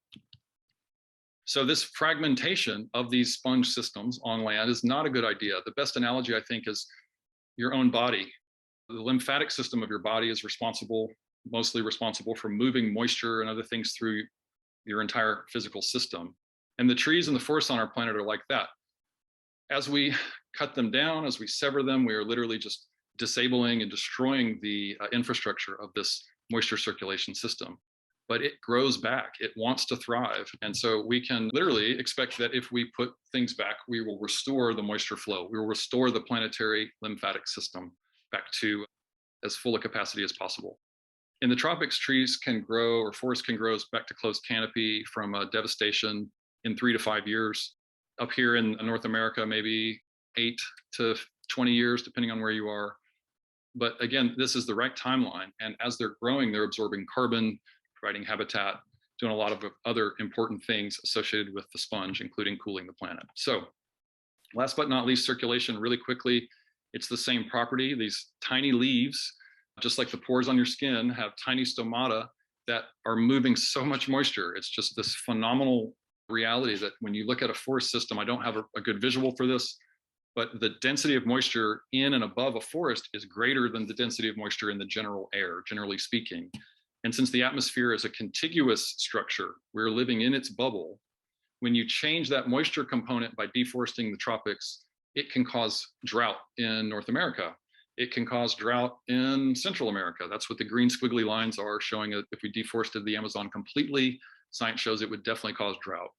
Speaker 1: So this fragmentation of these sponge systems on land is not a good idea. The best analogy, I think, is your own body. The lymphatic system of your body is mostly responsible for moving moisture and other things through your entire physical system. And the trees and the forests on our planet are like that. As we cut them down, as we sever them, we are literally just disabling and destroying the infrastructure of this moisture circulation system. But it grows back, it wants to thrive. And so we can literally expect that if we put things back, we will restore the moisture flow. We will restore the planetary lymphatic system back to as full a capacity as possible. In the tropics, trees can grow, or forests can grow back to closed canopy from devastation in 3 to 5 years. Up here in North America, maybe 8 to 20 years, depending on where you are. But again, this is the right timeline. And as they're growing, they're absorbing carbon, providing habitat, doing a lot of other important things associated with the sponge, including cooling the planet. So last but not least, circulation, really quickly, it's the same property. These tiny leaves, just like the pores on your skin, have tiny stomata that are moving so much moisture. It's just this phenomenal reality that when you look at a forest system, I don't have a good visual for this, but the density of moisture in and above a forest is greater than the density of moisture in the general air, generally speaking. And since the atmosphere is a contiguous structure, we're living in its bubble. When you change that moisture component by deforesting the tropics, it can cause drought in North America. It can cause drought in Central America. That's what the green squiggly lines are showing. If we deforested the Amazon completely, science shows it would definitely cause drought.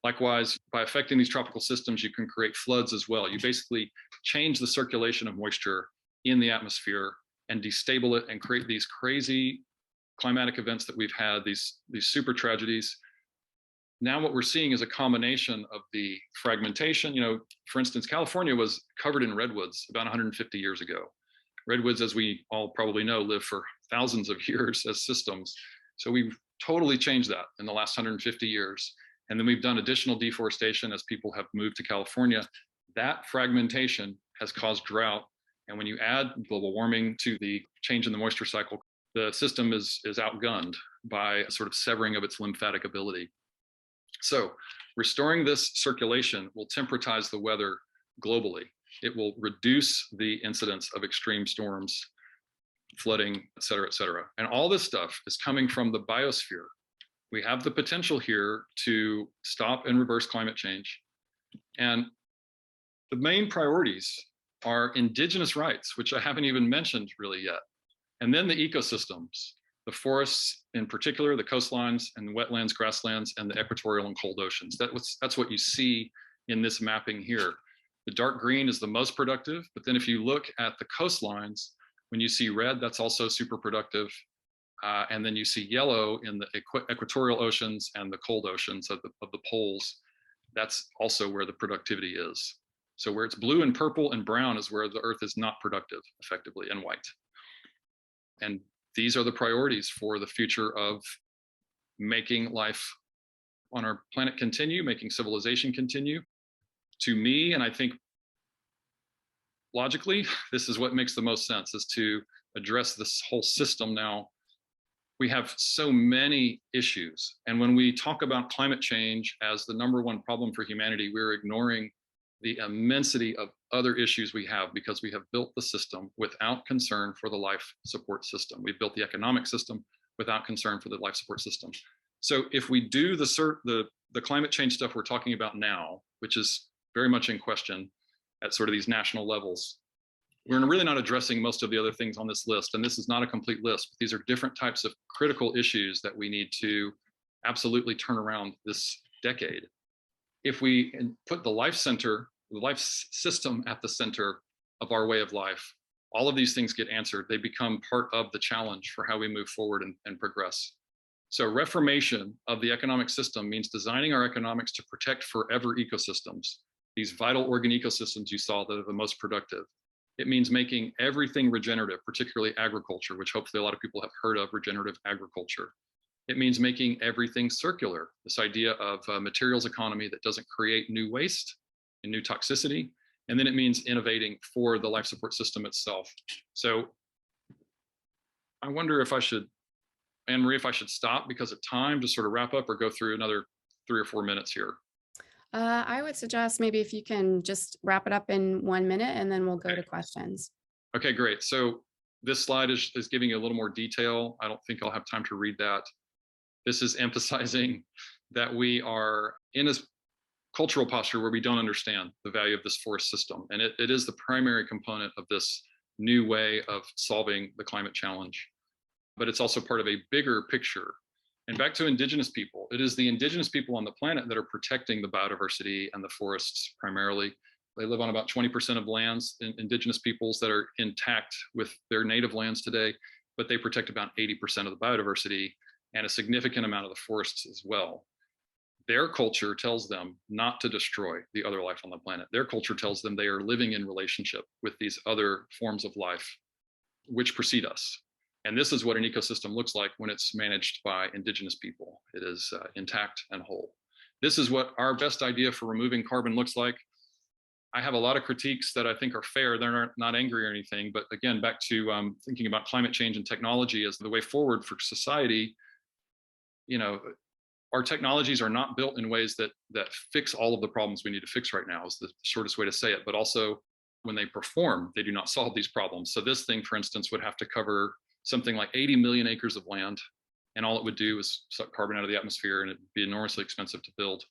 Speaker 1: Likewise, by affecting these tropical systems, you can create floods as well. You basically change the circulation of moisture in the atmosphere and destabilize it and create these crazy climatic events that we've had, these super tragedies. Now what we're seeing is a combination of the fragmentation. For instance, California was covered in redwoods about 150 years ago. Redwoods, as we all probably know, live for thousands of years as systems. So we've totally changed that in the last 150 years. And then we've done additional deforestation as people have moved to California. That fragmentation has caused drought. And when you add global warming to the change in the moisture cycle, the system is outgunned by a sort of severing of its lymphatic ability. So restoring this circulation will temperatize the weather globally. It will reduce the incidence of extreme storms, flooding, et cetera, et cetera. And all this stuff is coming from the biosphere. We have the potential here to stop and reverse climate change. And the main priorities are indigenous rights, which I haven't even mentioned really yet. And then the ecosystems, the forests in particular, the coastlines and the wetlands, grasslands, and the equatorial and cold oceans. That's what you see in this mapping here. The dark green is the most productive, but then if you look at the coastlines, when you see red, that's also super productive. And then you see yellow in the equatorial oceans and the cold oceans of the poles. That's also where the productivity is. So where it's blue and purple and brown is where the earth is not productive effectively, and white. And these are the priorities for the future of making life on our planet continue, making civilization continue. To me, and I think logically, this is what makes the most sense, is to address this whole system now. We have so many issues. And when we talk about climate change as the number one problem for humanity, we're ignoring the immensity of other issues we have, because we have built the system without concern for the life support system. We've built the economic system without concern for the life support system. So if we do the climate change stuff we're talking about now, which is very much in question at sort of these national levels, we're really not addressing most of the other things on this list. And this is not a complete list, but these are different types of critical issues that we need to absolutely turn around this decade. If we put the life system at the center of our way of life, all of these things get answered. They become part of the challenge for how we move forward and progress. So reformation of the economic system means designing our economics to protect forever ecosystems, these vital organ ecosystems you saw that are the most productive. It means making everything regenerative, particularly agriculture, which hopefully a lot of people have heard of, regenerative agriculture. It means making everything circular, this idea of a materials economy that doesn't create new waste and new toxicity. And then it means innovating for the life support system itself. So I wonder if I should, Anne-Marie, if I should stop because of time to sort of wrap up, or go through another 3 or 4 minutes here.
Speaker 2: I would suggest maybe if you can just wrap it up in 1 minute, and then we'll go to questions.
Speaker 1: Okay, great. So this slide is giving you a little more detail. I don't think I'll have time to read that. This is emphasizing that we are in a cultural posture where we don't understand the value of this forest system. And it is the primary component of this new way of solving the climate challenge. But it's also part of a bigger picture. And back to indigenous people, it is the indigenous people on the planet that are protecting the biodiversity and the forests primarily. They live on about 20% of lands, indigenous peoples that are intact with their native lands today, but they protect about 80% of the biodiversity and a significant amount of the forests as well. Their culture tells them not to destroy the other life on the planet. Their culture tells them they are living in relationship with these other forms of life which precede us. And this is what an ecosystem looks like when it's managed by indigenous people. It is intact and whole. This is what our best idea for removing carbon looks like. I have a lot of critiques that I think are fair. They're not angry or anything. But again, back to thinking about climate change and technology as the way forward for society. Our technologies are not built in ways that fix all of the problems we need to fix right now, is the shortest way to say it. But also, when they perform, they do not solve these problems. So this thing, for instance, would have to cover something like 80 million acres of land. and all it would do is suck carbon out of the atmosphere, and it'd be enormously expensive to build.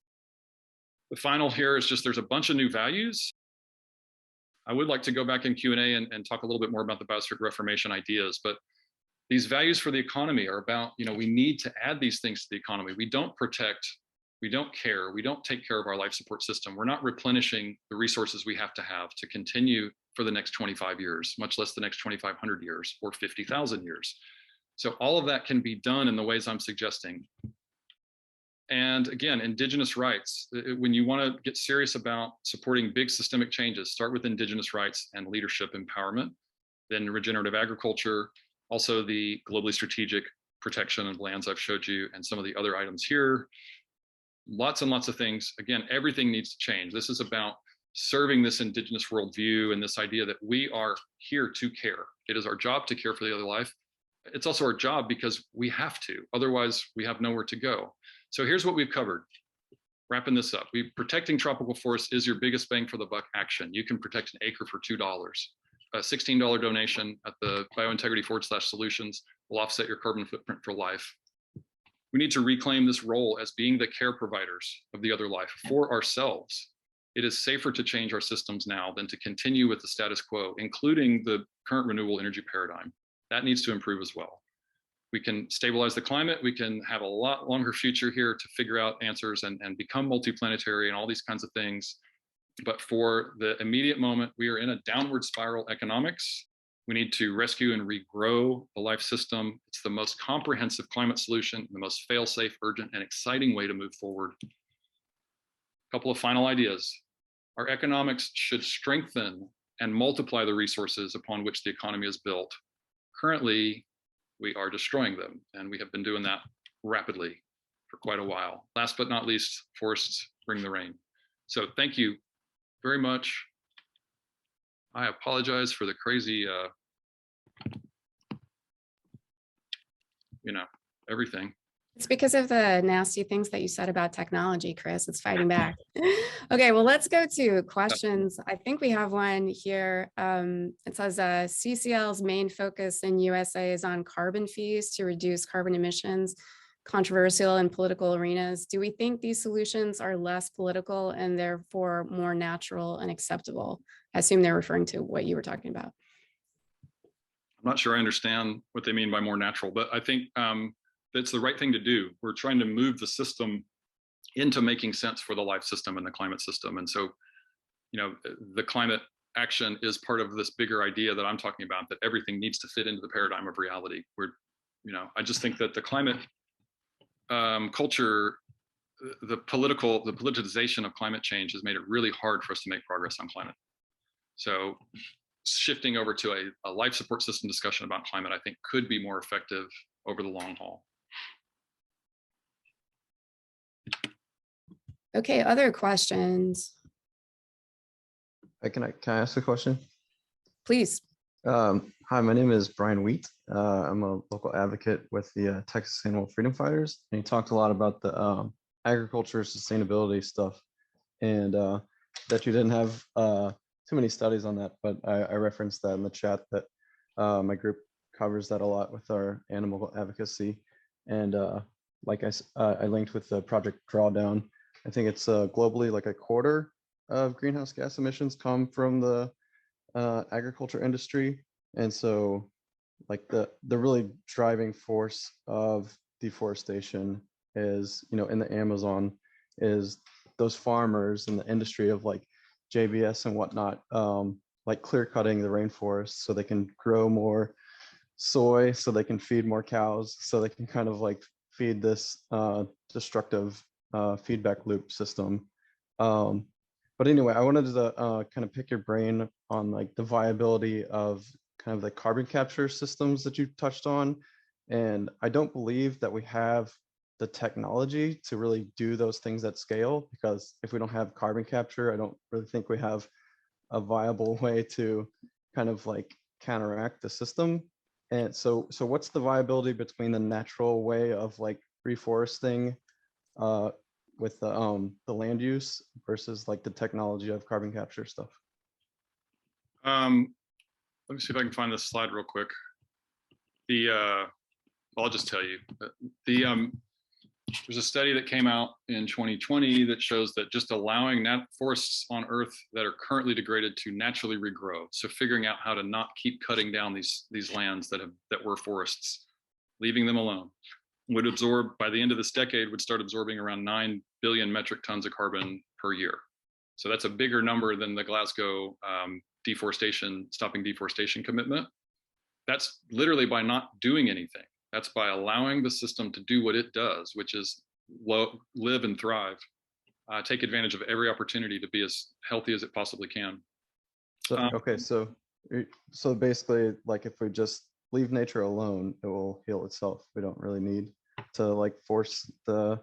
Speaker 1: The final here is just there's a bunch of new values. I would like to go back in Q&A and talk a little bit more about the Biospheric Reformation ideas, but these values for the economy are about, we need to add these things to the economy. We don't protect, we don't care, we don't take care of our life support system. We're not replenishing the resources we have to continue for the next 25 years, much less the next 2,500 years or 50,000 years. So all of that can be done in the ways I'm suggesting. And again, Indigenous rights. When you want to get serious about supporting big systemic changes, start with Indigenous rights and leadership empowerment, then regenerative agriculture, also the globally strategic protection of lands I've showed you, and some of the other items here. Lots and lots of things. Again, everything needs to change. This is about serving this Indigenous worldview and this idea that we are here to care. It is our job to care for the other life. It's also our job because we have to, otherwise we have nowhere to go. So here's what we've covered. Wrapping this up, protecting tropical forests is your biggest bang for the buck action. You can protect an acre for $2. A $16 donation at the BioIntegrity/solutions will offset your carbon footprint for life. We need to reclaim this role as being the care providers of the other life for ourselves. It is safer to change our systems now than to continue with the status quo, including the current renewable energy paradigm. That needs to improve as well. We can stabilize the climate. We can have a lot longer future here to figure out answers and become multiplanetary and all these kinds of things. But for the immediate moment, we are in a downward spiral economics. We need to rescue and regrow the life system. It's the most comprehensive climate solution, the most fail-safe, urgent, and exciting way to move forward. A couple of final ideas. Our economics should strengthen and multiply the resources upon which the economy is built. Currently, we are destroying them, and we have been doing that rapidly for quite a while. Last but not least, forests bring the rain. So thank you very much. I apologize for the crazy, everything.
Speaker 2: It's because of the nasty things that you said about technology, Chris. It's fighting back. Okay, well, let's go to questions. I think we have one here. It says CCL's main focus in USA is on carbon fees to reduce carbon emissions, controversial in political arenas. Do we think these solutions are less political and therefore more natural and acceptable? I assume they're referring to what you were talking about.
Speaker 1: I'm not sure I understand what they mean by more natural, but I think that's the right thing to do. We're trying to move the system into making sense for the life system and the climate system. And so, the climate action is part of this bigger idea that I'm talking about, that everything needs to fit into the paradigm of reality. I just think that the climate culture, the politicization of climate change has made it really hard for us to make progress on climate. So shifting over to a life support system discussion about climate, I think could be more effective over the long haul.
Speaker 2: Okay, other questions?
Speaker 3: Can I ask a question?
Speaker 2: Please.
Speaker 3: Hi, my name is Brian Wheat. I'm a local advocate with the Texas Animal Freedom Fighters, and you talked a lot about the agriculture sustainability stuff, and that you didn't have too many studies on that, but I referenced that in the chat that my group covers that a lot with our animal advocacy, and like I linked with the Project Drawdown. I think it's globally like a quarter of greenhouse gas emissions come from the agriculture industry, and so like the really driving force of deforestation is, in the Amazon, is those farmers and the industry of like JBS and whatnot, like clear cutting the rainforest so they can grow more soy, so they can feed more cows, so they can kind of like feed this destructive feedback loop system. But anyway, I wanted to kind of pick your brain on like the viability of kind of the carbon capture systems that you touched on. And I don't believe that we have the technology to really do those things at scale, because if we don't have carbon capture, I don't really think we have a viable way to kind of like counteract the system. And so what's the viability between the natural way of like reforesting with the land use versus like the technology of carbon capture stuff?
Speaker 1: Let me see if I can find this slide real quick. I'll just tell you. There's a study that came out in 2020 that shows that just allowing forests on Earth that are currently degraded to naturally regrow. So figuring out how to not keep cutting down these lands that were forests, leaving them alone, would absorb, by the end of this decade, would start absorbing around 9 billion metric tons of carbon per year. So that's a bigger number than the Glasgow stopping deforestation commitment. That's literally by not doing anything. That's by allowing the system to do what it does, which is live and thrive, take advantage of every opportunity to be as healthy as it possibly can.
Speaker 3: So, okay, so basically, like if we just leave nature alone, it will heal itself. We don't really need to like force the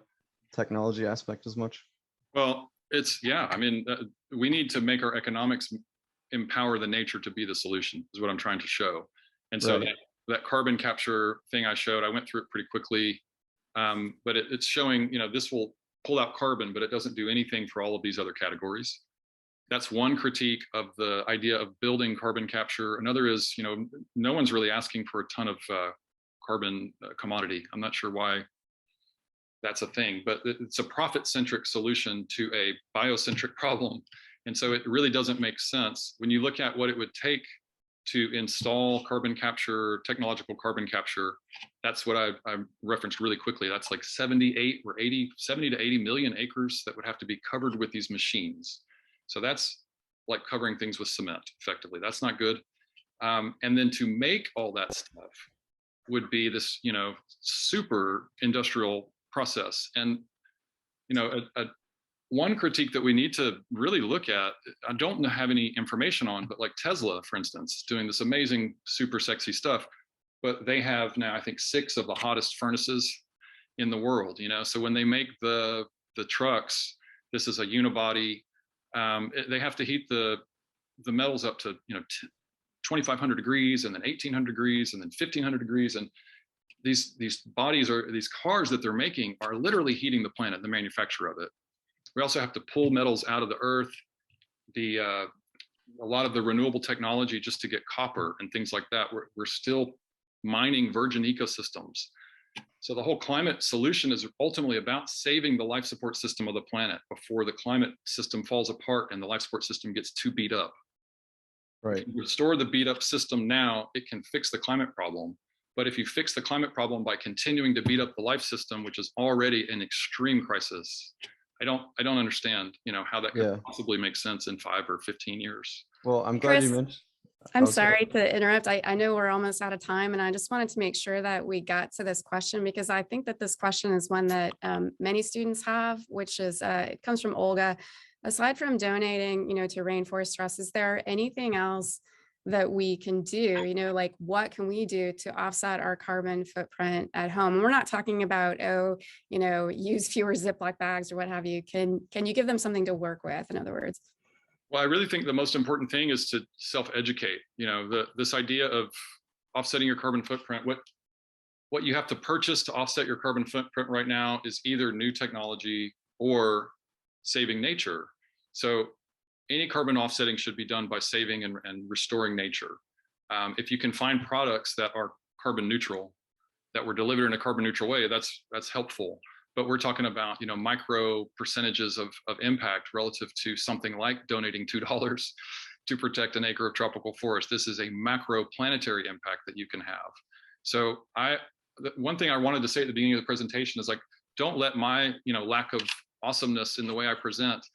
Speaker 3: technology aspect as much.
Speaker 1: Well, we need to make our economics empower the nature to be the solution, is what I'm trying to show. And so that carbon capture thing I showed, I went through it pretty quickly, but it's showing, this will pull out carbon, but it doesn't do anything for all of these other categories. That's one critique of the idea of building carbon capture. Another is, no one's really asking for a ton of carbon commodity. I'm not sure why that's a thing, but it's a profit-centric solution to a biocentric problem. And so it really doesn't make sense when you look at what it would take to install carbon capture, technological carbon capture. That's what I referenced really quickly. That's like 70 to 80 million acres that would have to be covered with these machines. So that's like covering things with cement, effectively. That's not good. And then to make all that stuff would be this, super industrial process. And, one critique that we need to really look at, I don't have any information on, but like Tesla, for instance, doing this amazing, super sexy stuff, but they have now, I think, 6 of the hottest furnaces in the world, so when they make the trucks, this is a unibody, they have to heat the metals up to, 2,500 degrees and then 1,800 degrees and then 1,500 degrees. And these cars that they're making are literally heating the planet, the manufacture of it. We also have to pull metals out of the earth, a lot of the renewable technology just to get copper and things like that. We're still mining virgin ecosystems. So the whole climate solution is ultimately about saving the life support system of the planet before the climate system falls apart and the life support system gets too beat up.
Speaker 3: Right.
Speaker 1: If you restore the beat up system now, it can fix the climate problem. But if you fix the climate problem by continuing to beat up the life system, which is already in extreme crisis, I don't understand, how that could possibly make sense in 5 or 15 years.
Speaker 3: Well, I'm glad you mentioned.
Speaker 2: I'm sorry to interrupt. I know we're almost out of time, and I just wanted to make sure that we got to this question, because I think that this question is one that many students have, which is, it comes from Olga. Aside from donating, to Rainforest Trust, is there anything else that we can do, like what can we do to offset our carbon footprint at home? And we're not talking about, use fewer Ziploc bags or what have you. Can you give them something to work with, in other words?
Speaker 1: Well, I really think the most important thing is to self-educate. This idea of offsetting your carbon footprint, what you have to purchase to offset your carbon footprint right now is either new technology or saving nature. So any carbon offsetting should be done by saving and restoring nature. If you can find products that are carbon neutral, that were delivered in a carbon neutral way, that's helpful. But we're talking about, micro percentages of impact relative to something like donating $2 to protect an acre of tropical forest. This is a macro planetary impact that you can have. So one thing I wanted to say at the beginning of the presentation is, like, don't let my, lack of awesomeness in the way I present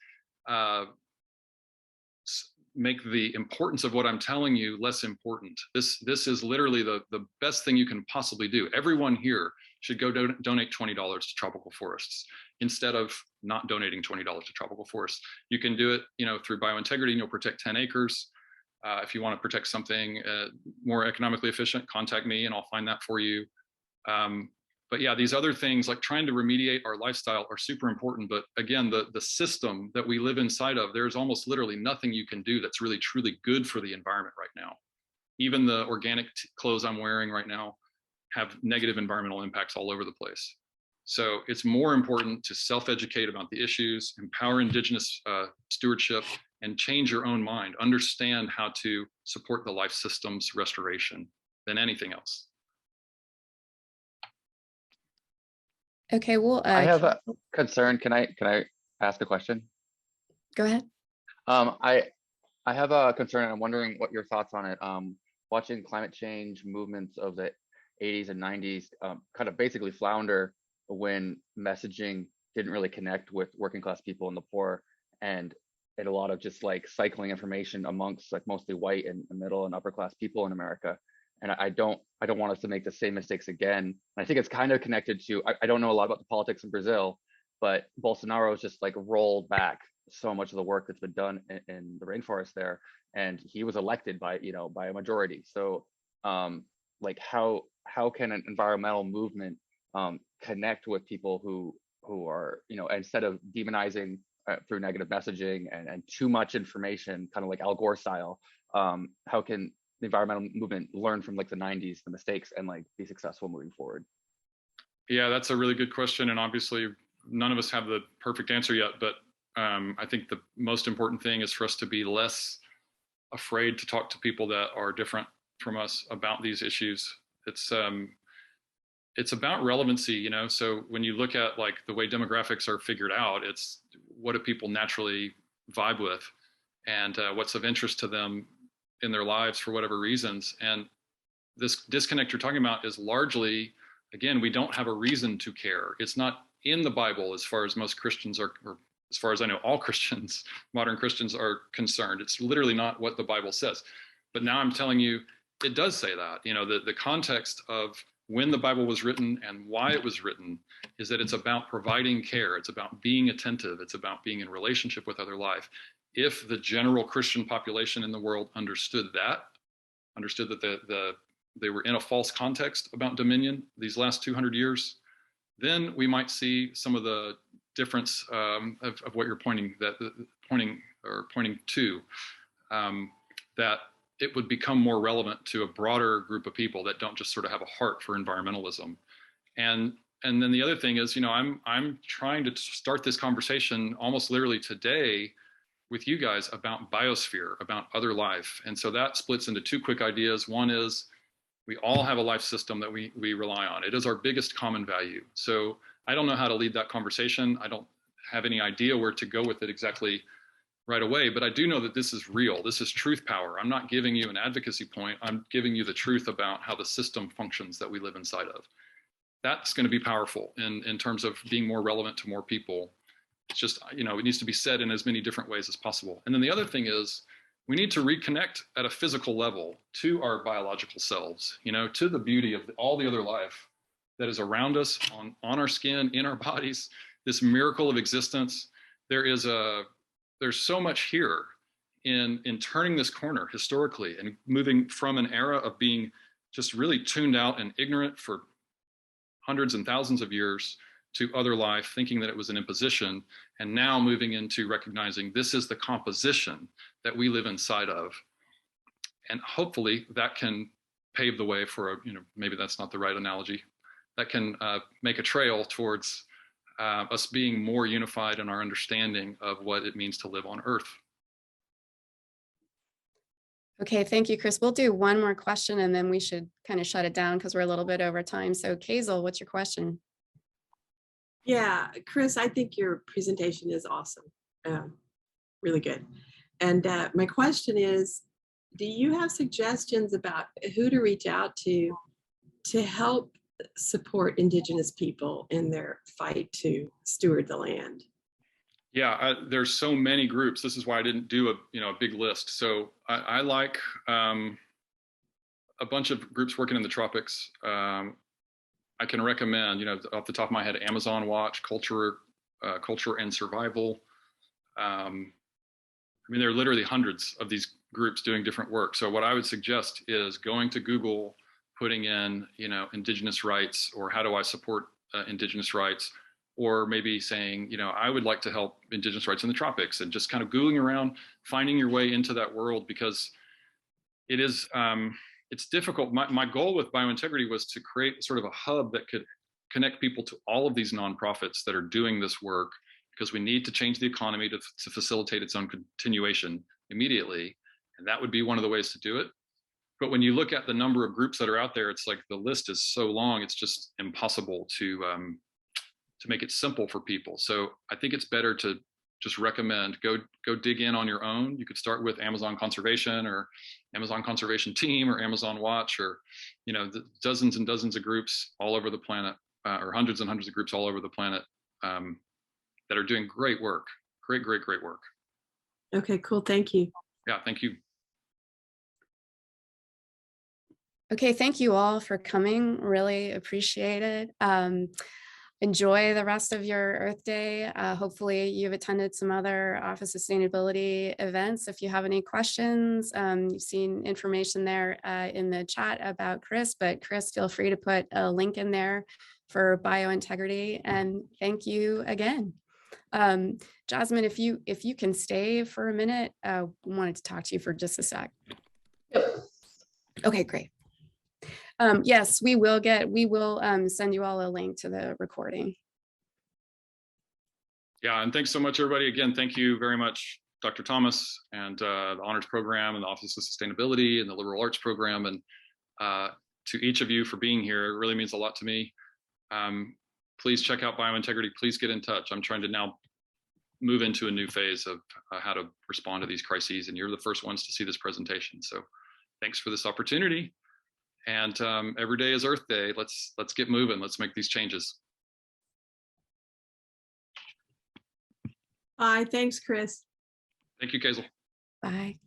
Speaker 1: make the importance of what I'm telling you less important. This is literally the best thing you can possibly do. Everyone here should go donate $20 to tropical forests instead of not donating $20 to tropical forests. You can do it, through BioIntegrity, and you'll protect 10 acres. If you want to protect something more economically efficient, contact me and I'll find that for you. But yeah, these other things, like trying to remediate our lifestyle, are super important. But again, the system that we live inside of, there's almost literally nothing you can do that's really truly good for the environment right now. Even the organic clothes I'm wearing right now have negative environmental impacts all over the place. So it's more important to self-educate about the issues, empower Indigenous stewardship, and change your own mind. Understand how to support the life system's restoration than anything else.
Speaker 2: Okay, well,
Speaker 4: I have a concern. Can I ask a question?
Speaker 2: go ahead.
Speaker 4: I have a concern, and I'm wondering what your thoughts on it. Watching climate change movements of the 80s and 90s kind of basically flounder when messaging didn't really connect with working class people and the poor, and a lot of just like cycling information amongst like mostly white and middle and upper class people in America. And I don't want us to make the same mistakes again. And I think it's kind of connected to, I don't know a lot about the politics in Brazil, but Bolsonaro's just like rolled back so much of the work that's been done in the rainforest there, and he was elected by by a majority. So like how can an environmental movement connect with people who are instead of demonizing through negative messaging and too much information, kind of like Al Gore style, how can the environmental movement learn from like the 90s, the mistakes, and like be successful moving forward?
Speaker 1: Yeah, that's a really good question, and obviously none of us have the perfect answer yet, but I think the most important thing is for us to be less afraid to talk to people that are different from us about these issues. It's about relevancy, so when you look at like the way demographics are figured out, it's what do people naturally vibe with, and what's of interest to them in their lives for whatever reasons. And this disconnect you're talking about is largely, again, we don't have a reason to care. It's not in the Bible as far as most Christians are, or as far as I know, all Christians, modern Christians are concerned. It's literally not what the Bible says. But now I'm telling you, it does say that. The context of when the Bible was written and why it was written is that it's about providing care. It's about being attentive. It's about being in relationship with other life. If the general Christian population in the world understood that they were in a false context about dominion these last 200 years, then we might see some of the difference of what you're pointing to, that it would become more relevant to a broader group of people that don't just sort of have a heart for environmentalism. And then the other thing is, I'm trying to start this conversation almost literally today with you guys about biosphere, about other life. And so that splits into two quick ideas. One is we all have a life system that we rely on. It is our biggest common value. So I don't know how to lead that conversation. I don't have any idea where to go with it exactly right away, but I do know that this is real. This is truth power. I'm not giving you an advocacy point. I'm giving you the truth about how the system functions that we live inside of. That's going to be powerful in terms of being more relevant to more people. It's just, it needs to be said in as many different ways as possible. And then the other thing is we need to reconnect at a physical level to our biological selves, to the beauty of all the other life that is around us, on our skin, in our bodies, this miracle of existence. There's so much here in turning this corner historically and moving from an era of being just really tuned out and ignorant for hundreds and thousands of years to other life, thinking that it was an imposition, and now moving into recognizing this is the composition that we live inside of. And hopefully that can pave the way for maybe that's not the right analogy, that can make a trail towards us being more unified in our understanding of what it means to live on Earth.
Speaker 2: Okay, thank you, Chris. We'll do one more question and then we should kind of shut it down because we're a little bit over time. So Kazel, what's your question?
Speaker 5: Yeah, Chris, I think your presentation is awesome. Really good. And my question is, do you have suggestions about who to reach out to help support Indigenous people in their fight to steward the land?
Speaker 1: Yeah, there's so many groups. This is why I didn't do a big list. So I like a bunch of groups working in the tropics. I can recommend, off the top of my head, Amazon Watch, Culture and Survival. There are literally hundreds of these groups doing different work. So what I would suggest is going to Google, putting in, Indigenous rights, or how do I support Indigenous rights, or maybe saying, I would like to help Indigenous rights in the tropics, and just kind of Googling around, finding your way into that world, because it is, it's difficult. My goal with BioIntegrity was to create sort of a hub that could connect people to all of these nonprofits that are doing this work, because we need to change the economy to facilitate its own continuation immediately. And that would be one of the ways to do it. But when you look at the number of groups that are out there, it's like the list is so long, it's just impossible to make it simple for people. So I think it's better to just recommend go dig in on your own. You could start with Amazon Conservation or Amazon Conservation Team or Amazon Watch, or the dozens and dozens of groups all over the planet, or hundreds and hundreds of groups all over the planet that are doing great work. Great work.
Speaker 5: Okay, cool. Thank you.
Speaker 1: Yeah, thank you.
Speaker 2: Okay, thank you all for coming. Really appreciate it. Enjoy the rest of your Earth Day. Hopefully you've attended some other Office of Sustainability events. If you have any questions, you've seen information there in the chat about Chris, but Chris, feel free to put a link in there for BioIntegrity. And thank you again. Jasmine, if you can stay for a minute, wanted to talk to you for just a sec. Okay, great. Yes, we will send you all a link to the recording.
Speaker 1: Yeah, and thanks so much, everybody. Again, thank you very much, Dr. Thomas, and the Honors Program, and the Office of Sustainability, and the Liberal Arts Program, and to each of you for being here. It really means a lot to me. Please check out BioIntegrity. Please get in touch. I'm trying to now move into a new phase of how to respond to these crises, and you're the first ones to see this presentation. So thanks for this opportunity. And every day is Earth Day. Let's get moving. Let's make these changes.
Speaker 5: Bye. Thanks, Chris.
Speaker 1: Thank you, Kazel.
Speaker 2: Bye.